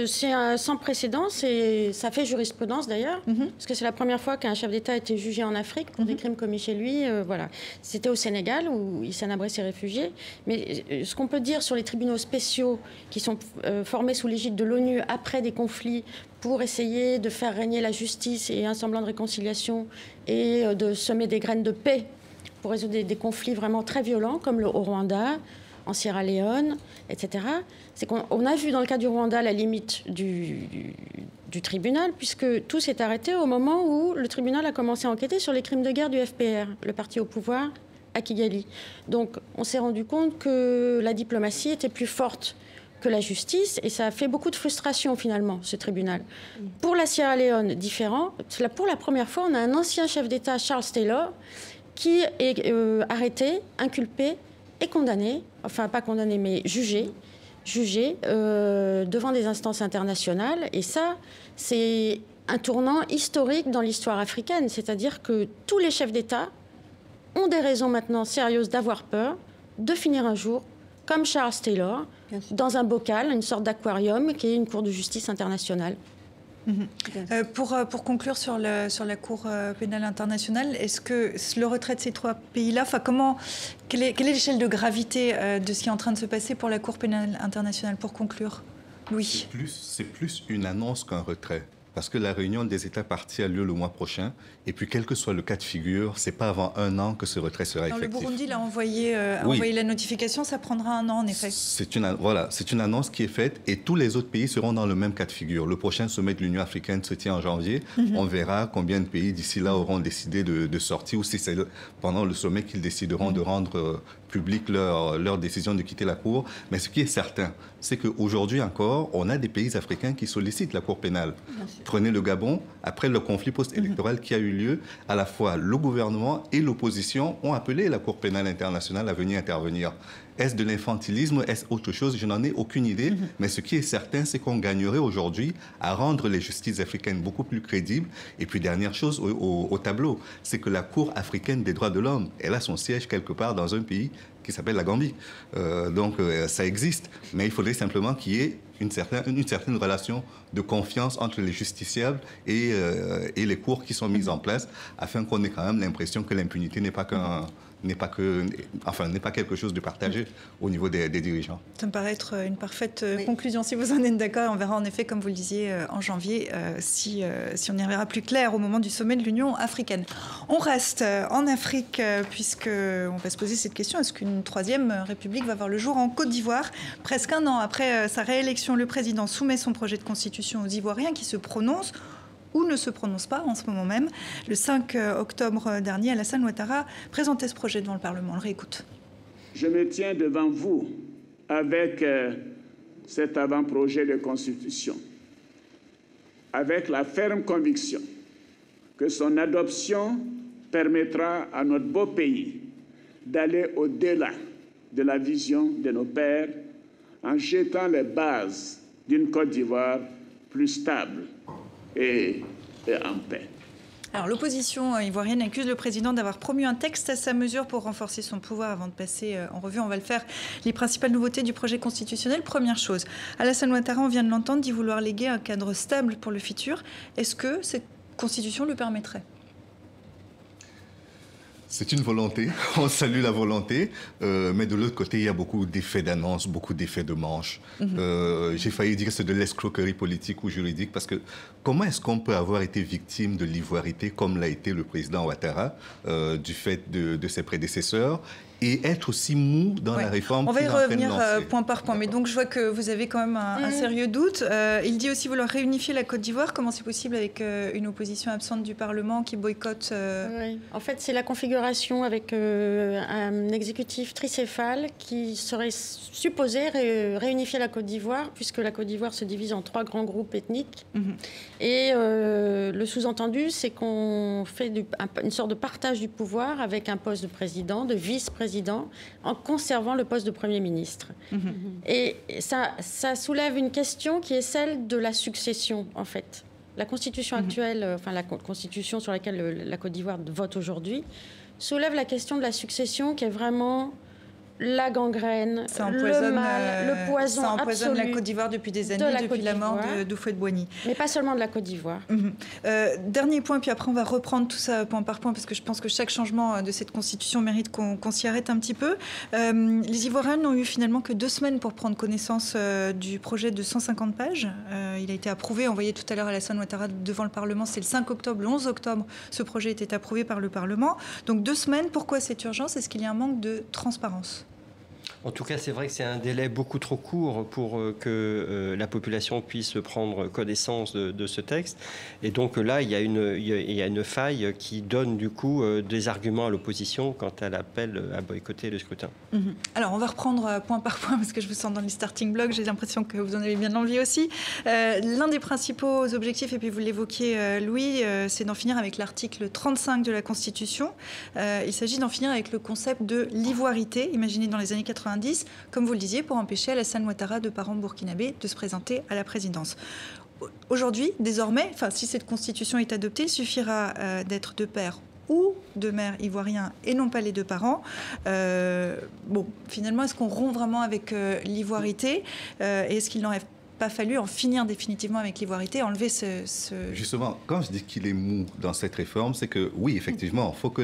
C'est sans précédent, ça fait jurisprudence d'ailleurs, parce que c'est la première fois qu'un chef d'État été jugé en Afrique pour des crimes commis chez lui. Voilà. C'était au Sénégal où Hissène Habré s'est réfugié. Mais ce qu'on peut dire sur les tribunaux spéciaux qui sont formés sous l'égide de l'ONU après des conflits pour essayer de faire régner la justice et un semblant de réconciliation et de semer des graines de paix pour résoudre des conflits vraiment très violents comme au Rwanda, en Sierra Leone, etc. C'est qu'on a vu dans le cas du Rwanda la limite du tribunal, puisque tout s'est arrêté au moment où le tribunal a commencé à enquêter sur les crimes de guerre du FPR, le parti au pouvoir à Kigali. Donc on s'est rendu compte que la diplomatie était plus forte que la justice, et ça a fait beaucoup de frustration finalement, ce tribunal. Pour la Sierra Leone, différent. Pour la première fois, on a un ancien chef d'État, Charles Taylor, qui est arrêté, inculpé et condamné, enfin pas condamné mais jugé devant des instances internationales. Et ça, c'est un tournant historique dans l'histoire africaine. C'est-à-dire que tous les chefs d'État ont des raisons maintenant sérieuses d'avoir peur de finir un jour, comme Charles Taylor, dans un bocal, une sorte d'aquarium qui est une cour de justice internationale. Pour conclure sur la Cour pénale internationale, est-ce que le retrait de ces trois pays-là, quelle est l'échelle de gravité de ce qui est en train de se passer pour la Cour pénale internationale? Pour conclure, Louis. C'est plus une annonce qu'un retrait. Parce que la réunion des États parties a lieu le mois prochain. Et puis, quel que soit le cas de figure, ce n'est pas avant 1 an que ce retrait sera effectif. Le Burundi a envoyé la notification, ça prendra 1 an en effet. C'est une annonce qui est faite et tous les autres pays seront dans le même cas de figure. Le prochain sommet de l'Union africaine se tient en janvier. On verra combien de pays d'ici là auront décidé de sortir, ou si c'est pendant le sommet qu'ils décideront de rendre public leur décision de quitter la Cour. Mais ce qui est certain, c'est qu'aujourd'hui encore, on a des pays africains qui sollicitent la Cour pénale. Prenez le Gabon, après le conflit post-électoral qui a eu lieu, à la fois le gouvernement et l'opposition ont appelé la Cour pénale internationale à venir intervenir. Est-ce de l'infantilisme? Est-ce autre chose? Je n'en ai aucune idée. Mais ce qui est certain, c'est qu'on gagnerait aujourd'hui à rendre les justices africaines beaucoup plus crédibles. Et puis, dernière chose au tableau, c'est que la Cour africaine des droits de l'homme, elle a son siège quelque part dans un pays qui s'appelle la Gambie. Donc, ça existe. Mais il faudrait simplement qu'il y ait une certaine relation de confiance entre les justiciables et les cours qui sont mises en place, afin qu'on ait quand même l'impression que l'impunité n'est pas n'est pas quelque chose de partagé au niveau des dirigeants. Ça me paraît être une parfaite conclusion. Si vous en êtes d'accord, on verra en effet, comme vous le disiez, en janvier, si on y verra plus clair au moment du sommet de l'Union africaine. On reste en Afrique, puisqu'on va se poser cette question, est-ce qu'une troisième république va voir le jour en Côte d'Ivoire? Presque un an après sa réélection, le président soumet son projet de constitution aux Ivoiriens qui se prononcent ou ne se prononce pas en ce moment même. Le 5 octobre dernier, Alassane Ouattara présentait ce projet devant le Parlement. On le réécoute. Je me tiens devant vous avec cet avant-projet de constitution, avec la ferme conviction que son adoption permettra à notre beau pays d'aller au-delà de la vision de nos pères en jetant les bases d'une Côte d'Ivoire plus stable et en paix. Alors, l'opposition ivoirienne accuse le président d'avoir promu un texte à sa mesure pour renforcer son pouvoir. Avant de passer en revue, on va le faire, les principales nouveautés du projet constitutionnel. Première chose, Alassane Ouattara, on vient de l'entendre, dit vouloir léguer un cadre stable pour le futur. Est-ce que cette constitution le permettrait ? C'est une volonté, on salue la volonté, mais de l'autre côté, il y a beaucoup d'effets d'annonce, beaucoup d'effets de manche. J'ai failli dire que c'est de l'escroquerie politique ou juridique, parce que comment est-ce qu'on peut avoir été victime de l'ivoirité, comme l'a été le président Ouattara, du fait de ses prédécesseurs, et être aussi mou dans la réforme. On va y revenir point par point, mais donc je vois que vous avez quand même un sérieux doute. Il dit aussi vouloir réunifier la Côte d'Ivoire. Comment c'est possible avec une opposition absente du Parlement qui boycotte Oui. En fait, c'est la configuration avec un exécutif tricéphale qui serait supposé réunifier la Côte d'Ivoire, puisque la Côte d'Ivoire se divise en 3 grands groupes ethniques. Et le sous-entendu, c'est qu'on fait une sorte de partage du pouvoir avec un poste de président, de vice-président, en conservant le poste de Premier ministre. Et ça soulève une question qui est celle de la succession, en fait. La constitution actuelle, enfin la constitution sur laquelle la Côte d'Ivoire vote aujourd'hui, soulève la question de la succession qui est vraiment la gangrène, le mal, le poison ça empoisonne absolu la Côte d'Ivoire depuis des années, depuis la mort d'Houphouët-Boigny. Mais pas seulement de la Côte d'Ivoire. Dernier point, puis après on va reprendre tout ça point par point, parce que je pense que chaque changement de cette constitution mérite qu'on s'y arrête un petit peu. Les Ivoiriens n'ont eu finalement que 2 semaines pour prendre connaissance du projet de 150 pages. Il a été approuvé, on voyait tout à l'heure Alassane Ouattara devant le Parlement, c'est le 5 octobre, le 11 octobre, ce projet était approuvé par le Parlement. Donc 2 semaines, pourquoi cette urgence? Est-ce qu'il y a un manque de transparence? En tout cas, c'est vrai que c'est un délai beaucoup trop court pour que la population puisse prendre connaissance de ce texte. Et donc là, il y a une faille qui donne du coup des arguments à l'opposition quand elle appelle à boycotter le scrutin. Alors, on va reprendre point par point parce que je vous sens dans les starting blocks. J'ai l'impression que vous en avez bien envie aussi. L'un des principaux objectifs, et puis vous l'évoquiez, Louis, c'est d'en finir avec l'article 35 de la Constitution. Il s'agit d'en finir avec le concept de l'ivoirité, imaginé dans les années 90, comme vous le disiez, pour empêcher Alassane Ouattara, de parents burkinabés, de se présenter à la présidence. Aujourd'hui, désormais, si cette constitution est adoptée, il suffira d'être de père ou de mère ivoirien et non pas les 2 parents. Finalement, est-ce qu'on rompt vraiment avec l'ivoirité et est-ce qu'il n'aurait pas fallu en finir définitivement avec l'ivoirité, enlever Justement, quand je dis qu'il est mou dans cette réforme, c'est que oui, effectivement, il faut que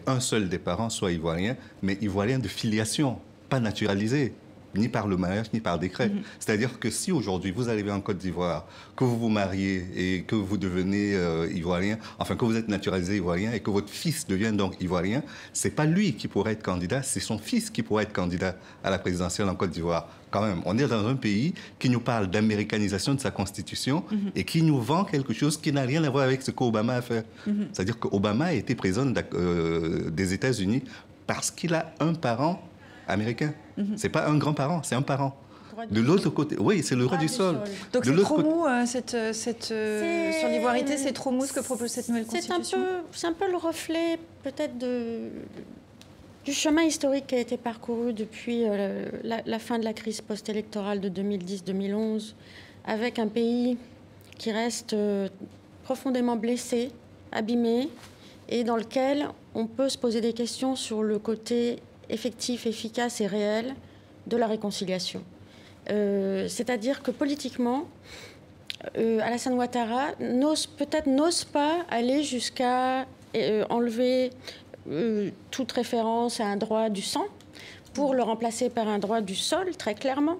un seul des parents soit ivoirien, mais ivoirien de filiation, pas naturalisé, ni par le mariage, ni par décret. C'est-à-dire que si aujourd'hui vous arrivez en Côte d'Ivoire, que vous vous mariez et que vous devenez ivoirien, enfin que vous êtes naturalisé ivoirien et que votre fils devient donc ivoirien, c'est pas lui qui pourrait être candidat, c'est son fils qui pourrait être candidat à la présidentielle en Côte d'Ivoire. Quand même, on est dans un pays qui nous parle d'américanisation de sa constitution et qui nous vend quelque chose qui n'a rien à voir avec ce qu'Obama a fait. C'est-à-dire qu'Obama a été président des États-Unis parce qu'il a un parent américain. C'est pas un grand-parent, c'est un parent. De l'autre côté, oui, c'est le droit du sol. Donc c'est trop mou, sur l'ivoirité, c'est trop mou ce que propose cette nouvelle constitution. C'est un peu le reflet peut-être du chemin historique qui a été parcouru depuis la fin de la crise post-électorale de 2010-2011, avec un pays qui reste profondément blessé, abîmé, et dans lequel on peut se poser des questions sur le côté effectif, efficace et réel de la réconciliation. C'est-à-dire que politiquement, Alassane Ouattara n'ose pas aller jusqu'à enlever toute référence à un droit du sang pour le remplacer par un droit du sol, très clairement,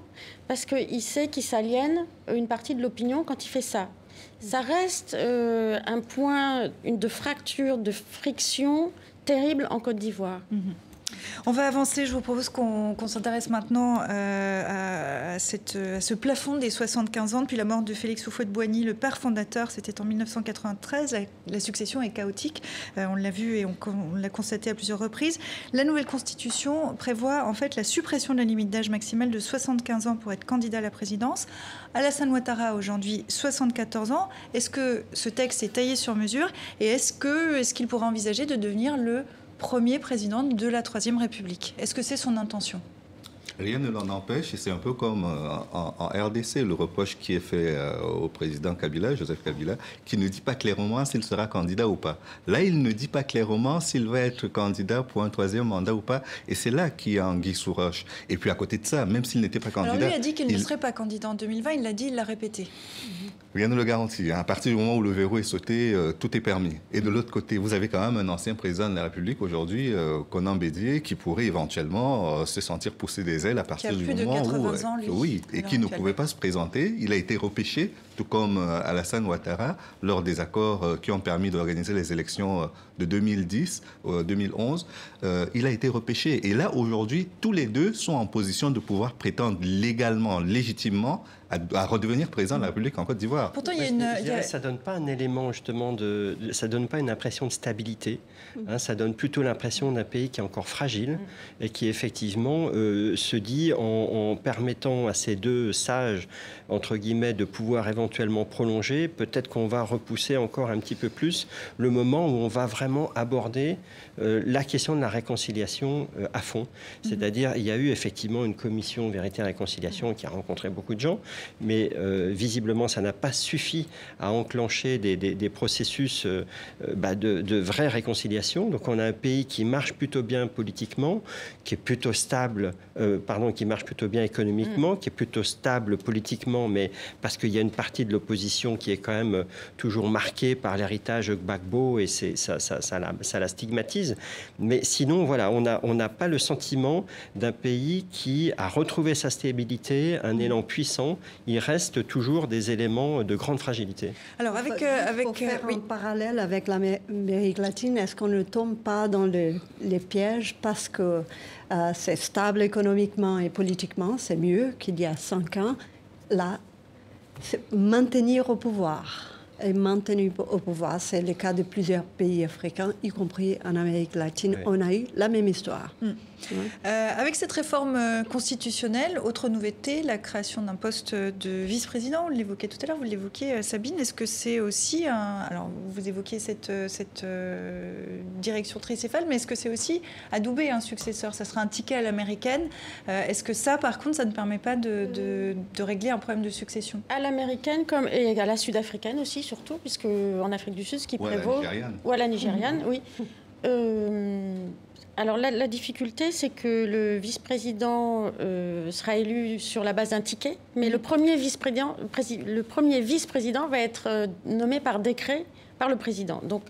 parce qu'il sait qu'il s'aliène une partie de l'opinion quand il fait ça. Ça reste un point de fracture, de friction terrible en Côte d'Ivoire. On va avancer. Je vous propose qu'on s'intéresse maintenant à ce plafond des 75 ans depuis la mort de Félix Houphouët-Boigny, le père fondateur. C'était en 1993. La succession est chaotique. On l'a vu et on l'a constaté à plusieurs reprises. La nouvelle constitution prévoit en fait la suppression de la limite d'âge maximale de 75 ans pour être candidat à la présidence. Alassane Ouattara, aujourd'hui 74 ans. Est-ce que ce texte est taillé sur mesure et est-ce qu'il pourrait envisager de devenir le premier président de la Troisième République? Est-ce que c'est son intention? Rien ne l'en empêche, et c'est un peu comme en RDC, le reproche qui est fait au président Kabila, Joseph Kabila, qui ne dit pas clairement s'il sera candidat ou pas. Là, il ne dit pas clairement s'il va être candidat pour un troisième mandat ou pas, et c'est là qu'il y a anguille sous roche. Et puis à côté de ça, même s'il n'était pas candidat... Alors lui a dit qu'il ne serait pas candidat en 2020, il l'a dit, il l'a répété. Rien ne le garantit. À partir du moment où le verrou est sauté, tout est permis. Et de l'autre côté, vous avez quand même un ancien président de la République aujourd'hui, Konan Bédié, qui pourrait éventuellement se sentir pousser des ailes à partir du moment où... qui ne pouvait pas se présenter. Il a été repêché, tout comme Alassane Ouattara, lors des accords qui ont permis d'organiser les élections de 2010, 2011. Il a été repêché. Et là, aujourd'hui, tous les deux sont en position de pouvoir prétendre légalement, légitimement, à redevenir président de la République en Côte d'Ivoire. Pourtant, ça ne donne pas un élément, justement, ça ne donne pas une impression de stabilité. Ça donne plutôt l'impression d'un pays qui est encore fragile et qui, effectivement, se dit, en permettant à ces deux sages, entre guillemets, de pouvoir éventuellement prolonger, peut-être qu'on va repousser encore un petit peu plus le moment où on va vraiment aborder la question de la réconciliation à fond. C'est-à-dire, il y a eu effectivement une commission Vérité et Réconciliation qui a rencontré beaucoup de gens, mais visiblement, ça n'a pas suffi à enclencher des processus de vraie réconciliation. Donc, on a un pays qui marche plutôt bien politiquement, qui est plutôt stable, qui marche plutôt bien économiquement, qui est plutôt stable politiquement, mais parce qu'il y a une partie de l'opposition qui est quand même toujours marquée par l'héritage Gbagbo et ça la stigmatise. Mais sinon, voilà, on n'a pas le sentiment d'un pays qui a retrouvé sa stabilité, un élan puissant. Il reste toujours des éléments de grande fragilité. Alors, pour faire un parallèle avec l'Amérique latine, est-ce qu'on ne tombe pas dans les pièges parce que c'est stable économiquement et politiquement, c'est mieux qu'il y a 5 ans. Là, maintenir au pouvoir. Et maintenu au pouvoir, c'est le cas de plusieurs pays africains, y compris en Amérique latine. Oui. On a eu la même histoire. Avec cette réforme constitutionnelle, autre nouveauté, la création d'un poste de vice-président, on l'évoquait tout à l'heure, vous l'évoquiez Sabine, est-ce que c'est aussi alors vous évoquiez cette direction tricéphale, mais est-ce que c'est aussi adouber un successeur? Ça sera un ticket à l'américaine. Est-ce que ça, par contre, ça ne permet pas de régler un problème de succession? À l'américaine et à la sud-africaine aussi, surtout, puisque en Afrique du Sud, ce qui prévaut... Ou à la nigériane, oui. Alors la difficulté, c'est que le vice-président sera élu sur la base d'un ticket, mais le premier vice-président va être nommé par décret par le président. Donc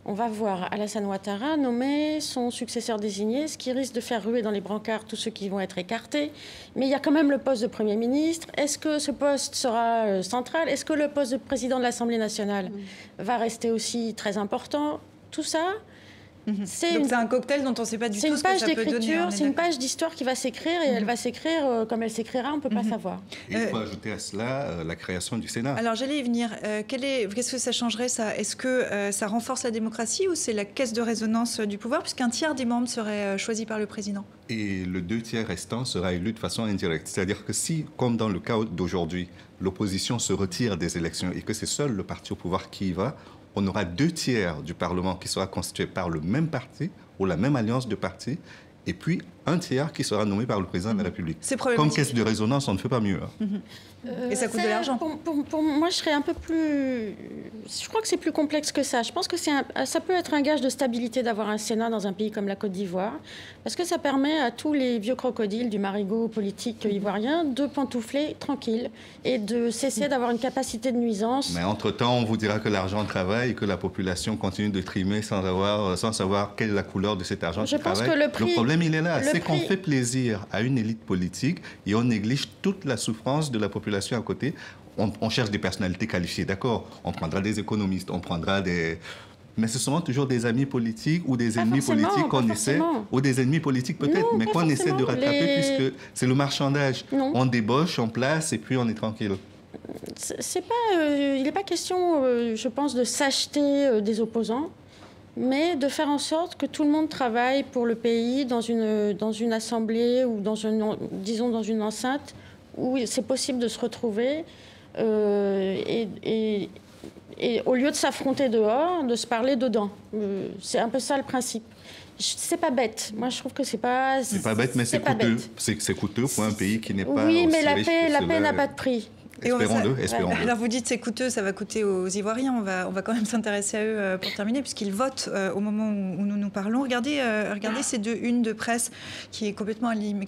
on va voir Alassane Ouattara nommer son successeur désigné, ce qui risque de faire ruer dans les brancards tous ceux qui vont être écartés. Mais il y a quand même le poste de Premier ministre. Est-ce que ce poste sera central? Est-ce que le poste de président de l'Assemblée nationale va rester aussi très important? Tout ça... Donc c'est un cocktail dont on ne sait pas du tout ce que ça peut donner. C'est une page d'histoire qui va s'écrire et elle va s'écrire comme elle s'écrira, on ne peut pas savoir. Et il faut ajouter à cela la création du Sénat. Alors j'allais y venir. Qu'est-ce que ça changerait ça? Est-ce que ça renforce la démocratie ou c'est la caisse de résonance du pouvoir puisqu'un tiers des membres serait choisi par le président? Et le 2/3 restant sera élu de façon indirecte. C'est-à-dire que si, comme dans le cas d'aujourd'hui, l'opposition se retire des élections et que c'est seul le parti au pouvoir qui y va, on aura 2/3 du Parlement qui sera constitué par le même parti ou la même alliance de partis. Et puis, un tiers qui sera nommé par le président de la République. Comme caisse de résonance, on ne fait pas mieux. Et ça coûte de l'argent. Pour moi, je serais un peu plus... Je crois que c'est plus complexe que ça. Je pense que ça peut être un gage de stabilité d'avoir un Sénat dans un pays comme la Côte d'Ivoire, parce que ça permet à tous les vieux crocodiles du marigot politique ivoirien de pantoufler tranquille et de cesser d'avoir une capacité de nuisance. Mais entre-temps, on vous dira que l'argent travaille et que la population continue de trimer sans savoir quelle est la couleur de cet argent qui travaille. Que le problème, il est là. C'est qu'on fait plaisir à une élite politique et on néglige toute la souffrance de la population à côté. On cherche des personnalités qualifiées, d'accord. On prendra des économistes, on prendra des... Mais ce sont toujours des amis politiques ou des ennemis politiques qu'on essaie, ou des ennemis politiques peut-être, mais qu'on essaie de rattraper puisque c'est le marchandage. On débauche, on place et puis on est tranquille. Il n'est pas question, je pense, de s'acheter des opposants, mais de faire en sorte que tout le monde travaille pour le pays dans une assemblée ou dans une enceinte où c'est possible de se retrouver et au lieu de s'affronter dehors, de se parler dedans. C'est un peu ça le principe. C'est pas bête. Moi, je trouve que c'est pas... C'est pas bête, mais c'est coûteux. C'est coûteux pour un pays qui n'est pas... Oui, mais la paix n'a pas de prix. Espérons-le. Alors vous dites c'est coûteux, ça va coûter aux Ivoiriens. On va quand même s'intéresser à eux pour terminer, puisqu'ils votent au moment où nous parlons. Regardez ces deux unes de presse qui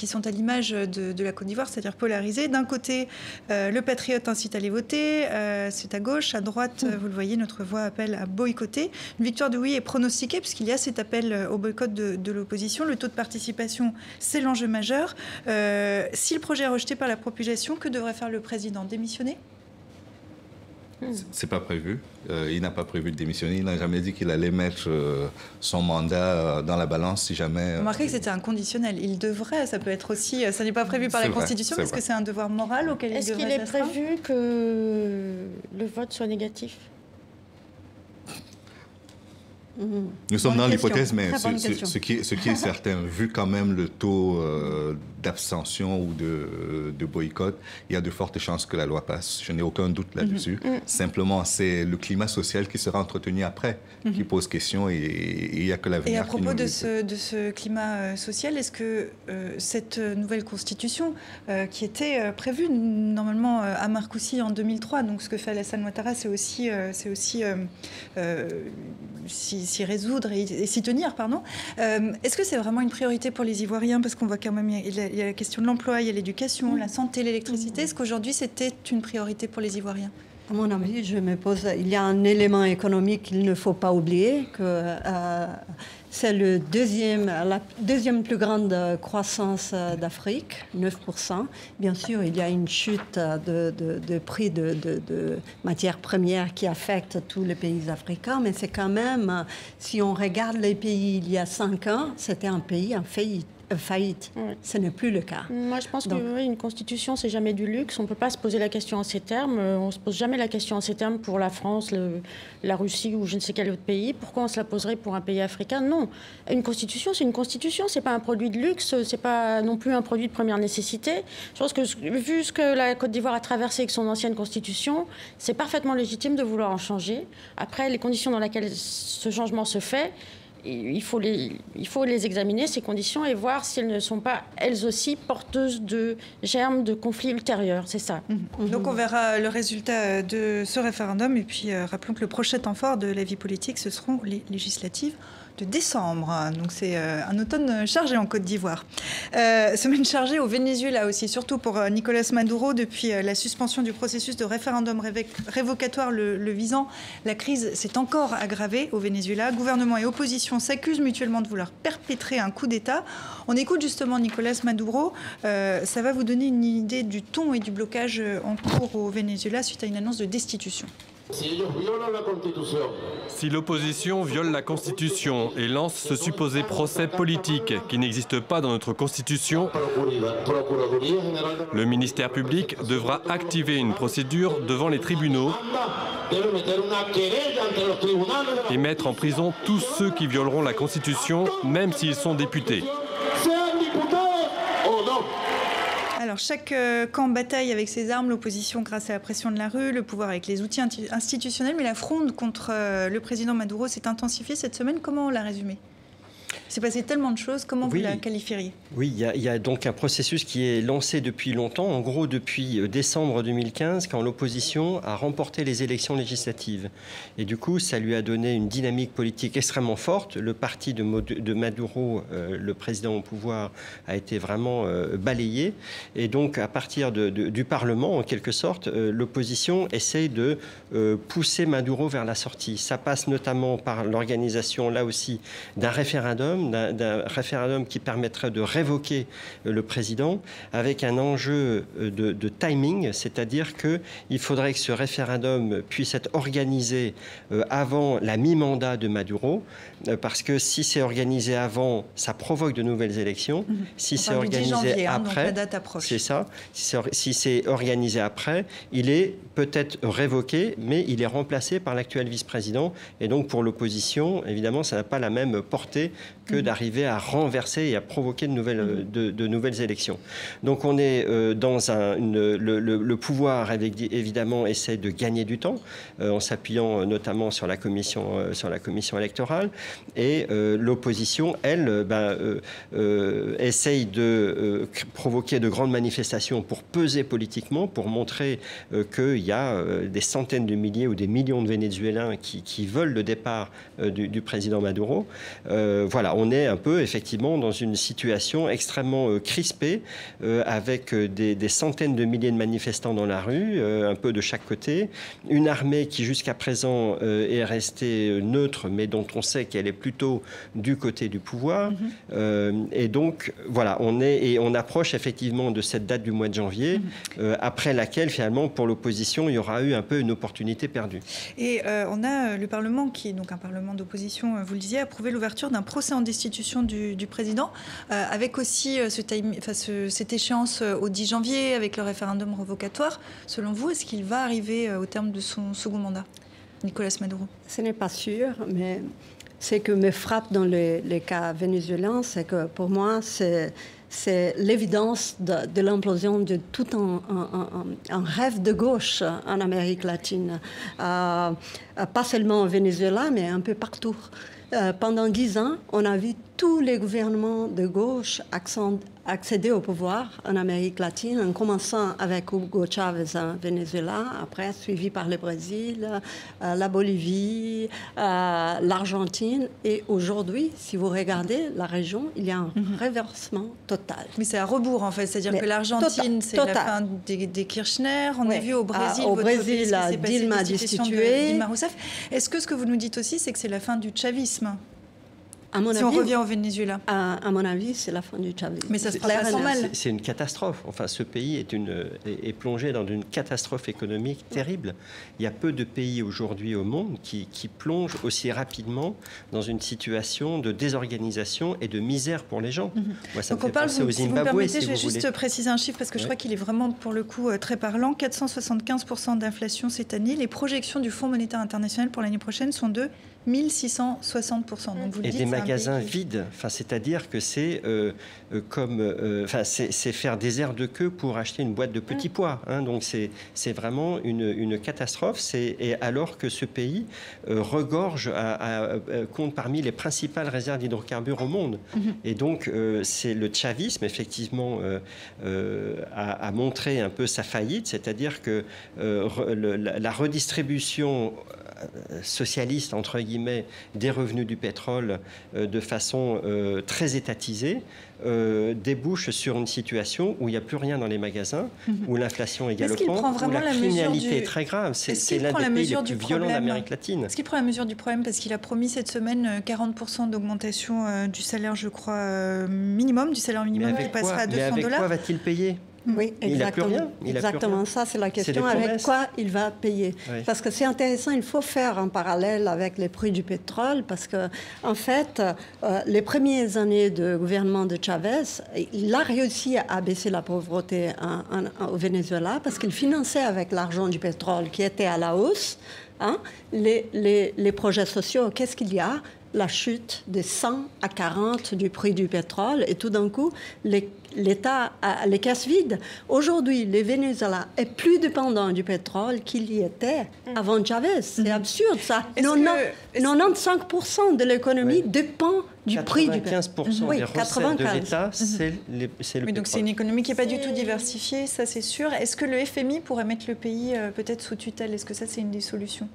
sont à l'image de la Côte d'Ivoire, c'est-à-dire polarisées. D'un côté, le patriote incite à les voter, c'est à gauche. À droite, vous le voyez, notre voix appelle à boycotter. Une victoire de oui est pronostiquée, puisqu'il y a cet appel au boycott de l'opposition. Le taux de participation, c'est l'enjeu majeur. Si le projet est rejeté par la population, que devrait faire le président ? Démissionner ? C'est pas prévu. Il n'a pas prévu de démissionner. Il n'a jamais dit qu'il allait mettre son mandat dans la balance si jamais... Remarquez que c'était un conditionnel. Il devrait, ça peut être aussi... Ça n'est pas prévu par la Constitution, parce que c'est un devoir moral auquel il devrait... Est-ce qu'il est prévu que le vote soit négatif ? Nous sommes dans l'hypothèse, mais ce qui est certain, vu quand même le taux d'abstention ou de boycott, il y a de fortes chances que la loi passe. Je n'ai aucun doute là-dessus. Simplement, c'est le climat social qui sera entretenu après qui pose question et il n'y a que l'avenir. Et à propos de ce climat social, est-ce que cette nouvelle constitution qui était prévue normalement à Marcoussis en 2003, donc ce que fait Alassane Ouattara, c'est aussi s'y résoudre et s'y tenir, pardon. Est-ce que c'est vraiment une priorité pour les Ivoiriens ? Parce qu'on voit quand même, il y a la question de l'emploi, il y a l'éducation, la santé, l'électricité. Est-ce qu'aujourd'hui, c'était une priorité pour les Ivoiriens ? À mon avis, il y a un élément économique qu'il ne faut pas oublier, que c'est la deuxième plus grande croissance d'Afrique, 9%. Bien sûr, il y a une chute de prix de matières premières qui affecte tous les pays africains, mais c'est quand même, si on regarde les pays il y a 5 ans, c'était un pays en faillite. Ce n'est plus le cas. Moi, je pense qu'une constitution, c'est jamais du luxe. On ne peut pas se poser la question en ces termes. On ne se pose jamais la question en ces termes pour la France, la Russie ou je ne sais quel autre pays. Pourquoi on se la poserait pour un pays africain ? Non. Une constitution, c'est une constitution. Ce n'est pas un produit de luxe. Ce n'est pas non plus un produit de première nécessité. Je pense que, vu ce que la Côte d'Ivoire a traversé avec son ancienne constitution, c'est parfaitement légitime de vouloir en changer. Après, les conditions dans lesquelles ce changement se fait, il faut les examiner, ces conditions, et voir si elles ne sont pas, elles aussi, porteuses de germes de conflits ultérieurs. C'est ça. Donc on verra le résultat de ce référendum. Et puis rappelons que le prochain temps fort de la vie politique, ce seront les législatives de décembre. Donc c'est un automne chargé en Côte d'Ivoire. Semaine chargée au Venezuela aussi, surtout pour Nicolas Maduro, depuis la suspension du processus de référendum révocatoire le visant. La crise s'est encore aggravée au Venezuela. Gouvernement et opposition s'accusent mutuellement de vouloir perpétrer un coup d'État. On écoute justement Nicolas Maduro. Ça va vous donner une idée du ton et du blocage en cours au Venezuela suite à une annonce de destitution. Si l'opposition viole la Constitution et lance ce supposé procès politique qui n'existe pas dans notre Constitution, le ministère public devra activer une procédure devant les tribunaux et mettre en prison tous ceux qui violeront la Constitution, même s'ils sont députés. Alors, chaque camp bataille avec ses armes, l'opposition grâce à la pression de la rue, le pouvoir avec les outils institutionnels, mais la fronde contre le président Maduro s'est intensifiée cette semaine. Comment on l'a résumé ? Il s'est passé tellement de choses, comment vous la qualifieriez? Oui, il y a donc un processus qui est lancé depuis longtemps, en gros depuis décembre 2015, quand l'opposition a remporté les élections législatives. Et du coup, ça lui a donné une dynamique politique extrêmement forte. Le parti de Maduro, le président au pouvoir, a été vraiment balayé. Et donc, à partir du Parlement, en quelque sorte, l'opposition essaye de pousser Maduro vers la sortie. Ça passe notamment par l'organisation, là aussi, d'un référendum qui permettrait de révoquer le président, avec un enjeu de timing, c'est-à-dire qu'il faudrait que ce référendum puisse être organisé avant la mi-mandat de Maduro, parce que si c'est organisé avant, ça provoque de nouvelles élections. Si c'est organisé après, donc la date approche. C'est ça. Si c'est organisé après, il est peut-être révoqué, mais il est remplacé par l'actuel vice-président. Et donc pour l'opposition, évidemment, ça n'a pas la même portée que d'arriver à renverser et à provoquer de nouvelles élections. Donc on est dans le pouvoir, évidemment, essaie de gagner du temps, en s'appuyant notamment sur la commission électorale. Et l'opposition, elle, essaye de provoquer de grandes manifestations pour peser politiquement, pour montrer qu'il y a des centaines de milliers ou des millions de Vénézuéliens qui veulent le départ du président Maduro. Voilà, on est un peu effectivement dans une situation extrêmement crispée, avec des centaines de milliers de manifestants dans la rue, un peu de chaque côté, une armée qui jusqu'à présent est restée neutre, mais dont on sait qu'elle est plutôt du côté du pouvoir. Et donc voilà, on approche effectivement de cette date du mois de janvier, après laquelle finalement pour l'opposition il y aura eu un peu une opportunité perdue. Et on a le Parlement, qui est donc un Parlement d'opposition, vous le disiez, approuvé l'ouverture d'un procès en destitution du président, avec aussi cette échéance au 10 janvier, avec le référendum revocatoire. Selon vous, est-ce qu'il va arriver au terme de son second mandat, Nicolas Maduro? Ce n'est pas sûr, mais ce que me frappe dans les cas vénézuéliens, c'est que pour moi, c'est l'évidence de l'implosion de tout un rêve de gauche en Amérique latine. Pas seulement au Venezuela, mais un peu partout. Pendant 10 ans, on a vu tous les gouvernements de gauche accéder au pouvoir en Amérique latine, en commençant avec Hugo Chavez en Venezuela, après suivi par le Brésil, la Bolivie, l'Argentine. Et aujourd'hui, si vous regardez la région, il y a un renversement total. Mais c'est à rebours, en fait. C'est-à-dire que l'Argentine, c'est la fin des Kirchner. On a vu au Brésil, Dilma destituée. Dilma Rousseff. Est-ce que ce que vous nous dites aussi, c'est que c'est la fin du chavisme? Si on revient au Venezuela. À mon avis, c'est la fin du chavisme. Mais ça se passe pas mal. C'est une catastrophe. Enfin, ce pays est plongé dans une catastrophe économique terrible. Il y a peu de pays aujourd'hui au monde qui plongent aussi rapidement dans une situation de désorganisation et de misère pour les gens. Moi, ça me fait penser au Zimbabwe, si vous me permettez, je vais juste préciser un chiffre parce que je crois qu'il est vraiment, pour le coup, très parlant. 475% d'inflation cette année. Les projections du Fonds monétaire international pour l'année prochaine sont de 1660%. Donc vous le dites, des magasins vides. Enfin, c'est-à-dire que c'est c'est faire des aires de queue pour acheter une boîte de petits pois. Hein. Donc c'est vraiment une catastrophe. Et alors que ce pays regorge, compte parmi les principales réserves d'hydrocarbures au monde. Et donc c'est le chavisme effectivement a montré un peu sa faillite, c'est-à-dire que la redistribution socialiste, entre guillemets, des revenus du pétrole de façon très étatisée, débouche sur une situation où il n'y a plus rien dans les magasins, où l'inflation est galopante, où la criminalité est très grave. C'est l'un des pays les plus violents d'Amérique latine. Est-ce qu'il prend la mesure du problème? Parce qu'il a promis cette semaine 40% d'augmentation du salaire, je crois, minimum, du salaire minimum qui passera à $200. Mais avec quoi va-t-il payer? Oui, exactement. Exactement, ça c'est la question. Avec quoi il va payer? Oui. Parce que c'est intéressant, il faut faire un parallèle avec les prix du pétrole, parce que en fait, les premières années de gouvernement de Chavez, il a réussi à baisser la pauvreté au Venezuela, parce qu'il finançait avec l'argent du pétrole qui était à la hausse les projets sociaux. Qu'est-ce qu'il y a? la chute de 100 à 40 du prix du pétrole et tout d'un coup, l'État a les caisses vides. Aujourd'hui, le Venezuela est plus dépendant du pétrole qu'il y était avant Chavez. C'est absurde, ça. 95% de l'économie dépend du prix du pétrole. 95% des recettes de l'État, c'est le pétrole. Donc c'est une économie qui n'est pas du tout diversifiée, ça c'est sûr. Est-ce que le FMI pourrait mettre le pays peut-être sous tutelle? Est-ce que ça c'est une des solutions?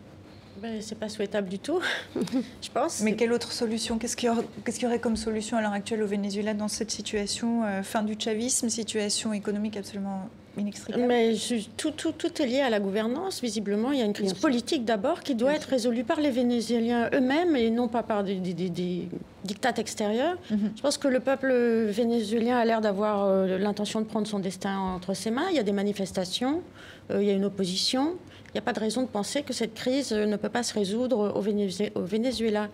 C'est pas souhaitable du tout, je pense. Mais quelle autre solution? Qu'est-ce qu'il y aurait comme solution à l'heure actuelle au Venezuela dans cette situation? Fin du chavisme, situation économique absolument inextricable. Mais tout est lié à la gouvernance. Visiblement, il y a une crise politique d'abord qui doit être résolue par les Vénézuéliens eux-mêmes et non pas par des dictats extérieurs. Je pense que le peuple vénézuélien a l'air d'avoir l'intention de prendre son destin entre ses mains. Il y a des manifestations, il y a une opposition. Il n'y a pas de raison de penser que cette crise ne peut pas se résoudre au Venezuela.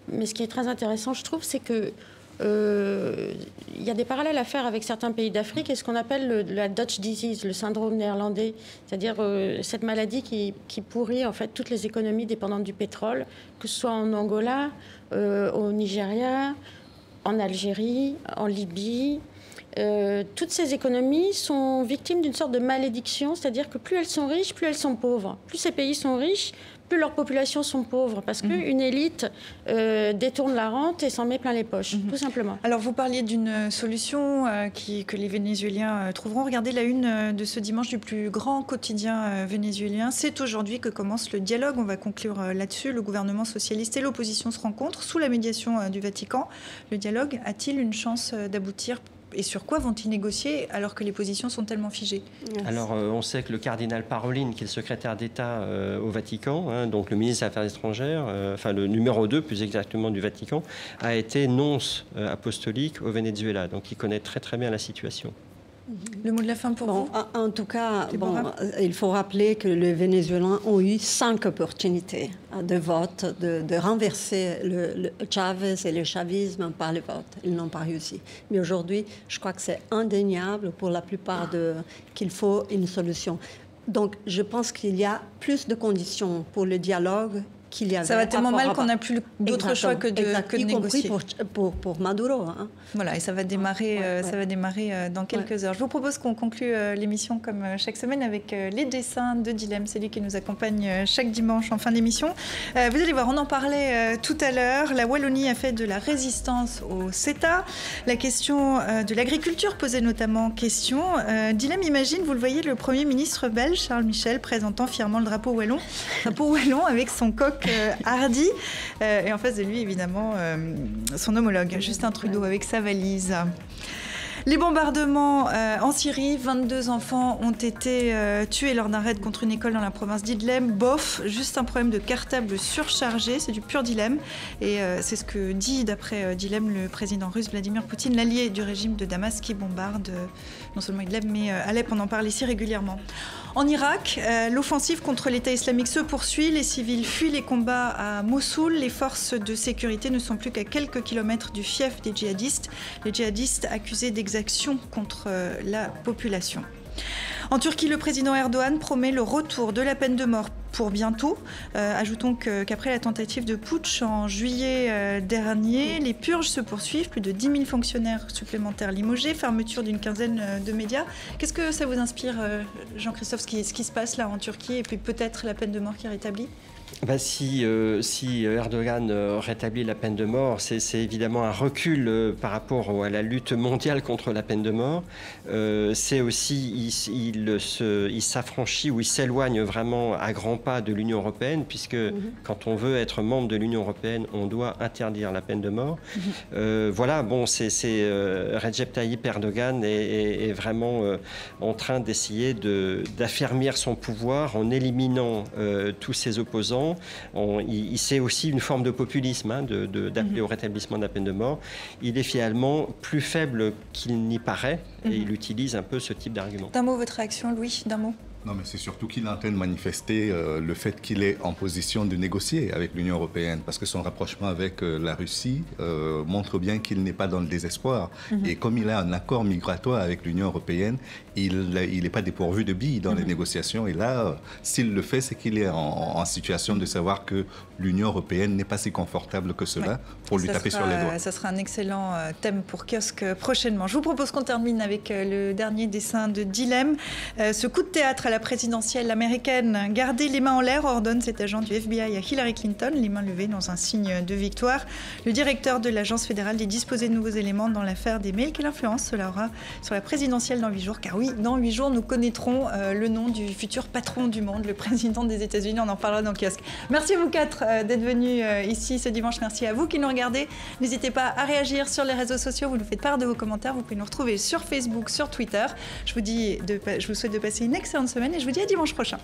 Mais ce qui est très intéressant, je trouve, c'est que il y a des parallèles à faire avec certains pays d'Afrique et ce qu'on appelle la Dutch disease, le syndrome néerlandais, c'est-à-dire cette maladie qui pourrit en fait toutes les économies dépendantes du pétrole, que ce soit en Angola, au Nigeria, en Algérie, en Libye. Toutes ces économies sont victimes d'une sorte de malédiction, c'est-à-dire que plus elles sont riches, plus elles sont pauvres. Plus ces pays sont riches, plus leurs populations sont pauvres, parce qu'une élite détourne la rente et s'en met plein les poches, tout simplement. Alors vous parliez d'une solution que les Vénézuéliens trouveront. Regardez la une de ce dimanche du plus grand quotidien vénézuélien. C'est aujourd'hui que commence le dialogue. On va conclure là-dessus. Le gouvernement socialiste et l'opposition se rencontrent sous la médiation du Vatican. Le dialogue a-t-il une chance d'aboutir ? Et sur quoi vont-ils négocier alors que les positions sont tellement figées? Alors, on sait que le cardinal Parolin, qui est le secrétaire d'État au Vatican, donc le ministre des Affaires étrangères, enfin le numéro 2 plus exactement du Vatican, a été nonce apostolique au Venezuela. Donc, il connaît très très bien la situation. Le mot de la fin pour vous? En tout cas, il faut rappeler que les Vénézuéliens ont eu 5 opportunités de vote, de renverser le Chavez et le chavisme par le vote. Ils n'ont pas réussi. Mais aujourd'hui, je crois que c'est indéniable pour la plupart qu'il faut une solution. Donc, je pense qu'il y a plus de conditions pour le dialogue qu'il y avait. Ça va tellement mal qu'on n'a plus d'autre choix que de négocier. Y compris pour Maduro. Voilà, et ça va démarrer, dans quelques heures. Je vous propose qu'on conclue l'émission comme chaque semaine avec les dessins de Dilem. C'est lui qui nous accompagne chaque dimanche en fin d'émission. Vous allez voir, on en parlait tout à l'heure. La Wallonie a fait de la résistance au CETA. La question de l'agriculture posait notamment question. Dilem, imagine, vous le voyez, le Premier ministre belge, Charles Michel, présentant fièrement le drapeau wallon avec son coq hardi, et en face de lui évidemment son homologue Justin Trudeau avec sa valise. Les bombardements en Syrie, 22 enfants ont été tués lors d'un raid contre une école dans la province d'Idlib. Bof, juste un problème de cartable surchargé, c'est du pur dilemme. Et c'est ce que dit, d'après Dilem, le président russe Vladimir Poutine, l'allié du régime de Damas qui bombarde non seulement Idlib, mais Alep, on en parle ici régulièrement. En Irak, l'offensive contre l'État islamique se poursuit. Les civils fuient les combats à Mossoul. Les forces de sécurité ne sont plus qu'à quelques kilomètres du fief des djihadistes. Les djihadistes accusés d'exactions contre la population. En Turquie, le président Erdogan promet le retour de la peine de mort pour bientôt. Ajoutons qu'après la tentative de putsch en juillet dernier, les purges se poursuivent. Plus de 10 000 fonctionnaires supplémentaires limogés, fermeture d'une quinzaine de médias. Qu'est-ce que ça vous inspire, Jean-Christophe, ce qui se passe là en Turquie, et puis peut-être la peine de mort qui est rétablie? Si Erdogan rétablit la peine de mort, c'est évidemment un recul par rapport à la lutte mondiale contre la peine de mort. C'est aussi, il s'affranchit ou il s'éloigne vraiment à grands pas de l'Union européenne, puisque quand on veut être membre de l'Union européenne, on doit interdire la peine de mort. Voilà, bon, Recep Tayyip Erdogan est vraiment en train d'essayer d'affermir son pouvoir en éliminant tous ses opposants. C'est aussi une forme de populisme d'appeler au rétablissement de la peine de mort. Il est finalement plus faible qu'il n'y paraît et il utilise un peu ce type d'argument. D'un mot, votre réaction, Louis, d'un mot? Non, mais c'est surtout qu'il est en train de manifester le fait qu'il est en position de négocier avec l'Union européenne, parce que son rapprochement avec la Russie montre bien qu'il n'est pas dans le désespoir. Et comme il a un accord migratoire avec l'Union européenne, il n'est pas dépourvu de billes dans les négociations. Et là, s'il le fait, c'est qu'il est en situation de savoir que l'Union européenne n'est pas si confortable que cela pour lui taper sur les doigts. Ça sera un excellent thème pour Kiosque prochainement. Je vous propose qu'on termine avec le dernier dessin de dilemme. Ce coup de théâtre à la présidentielle américaine. Garder les mains en l'air, ordonne cet agent du FBI à Hillary Clinton, les mains levées dans un signe de victoire. Le directeur de l'agence fédérale dit disposer de nouveaux éléments dans l'affaire des mails. Quelle influence cela aura sur la présidentielle dans 8 jours? Car oui, dans 8 jours, nous connaîtrons le nom du futur patron du monde, le président des États-Unis. On en parlera dans le Kiosque. Merci à vous 4 d'être venus ici ce dimanche. Merci à vous qui nous regardez. N'hésitez pas à réagir sur les réseaux sociaux. Vous nous faites part de vos commentaires. Vous pouvez nous retrouver sur Facebook, sur Twitter. Je vous souhaite de passer une excellente semaine et je vous dis à dimanche prochain.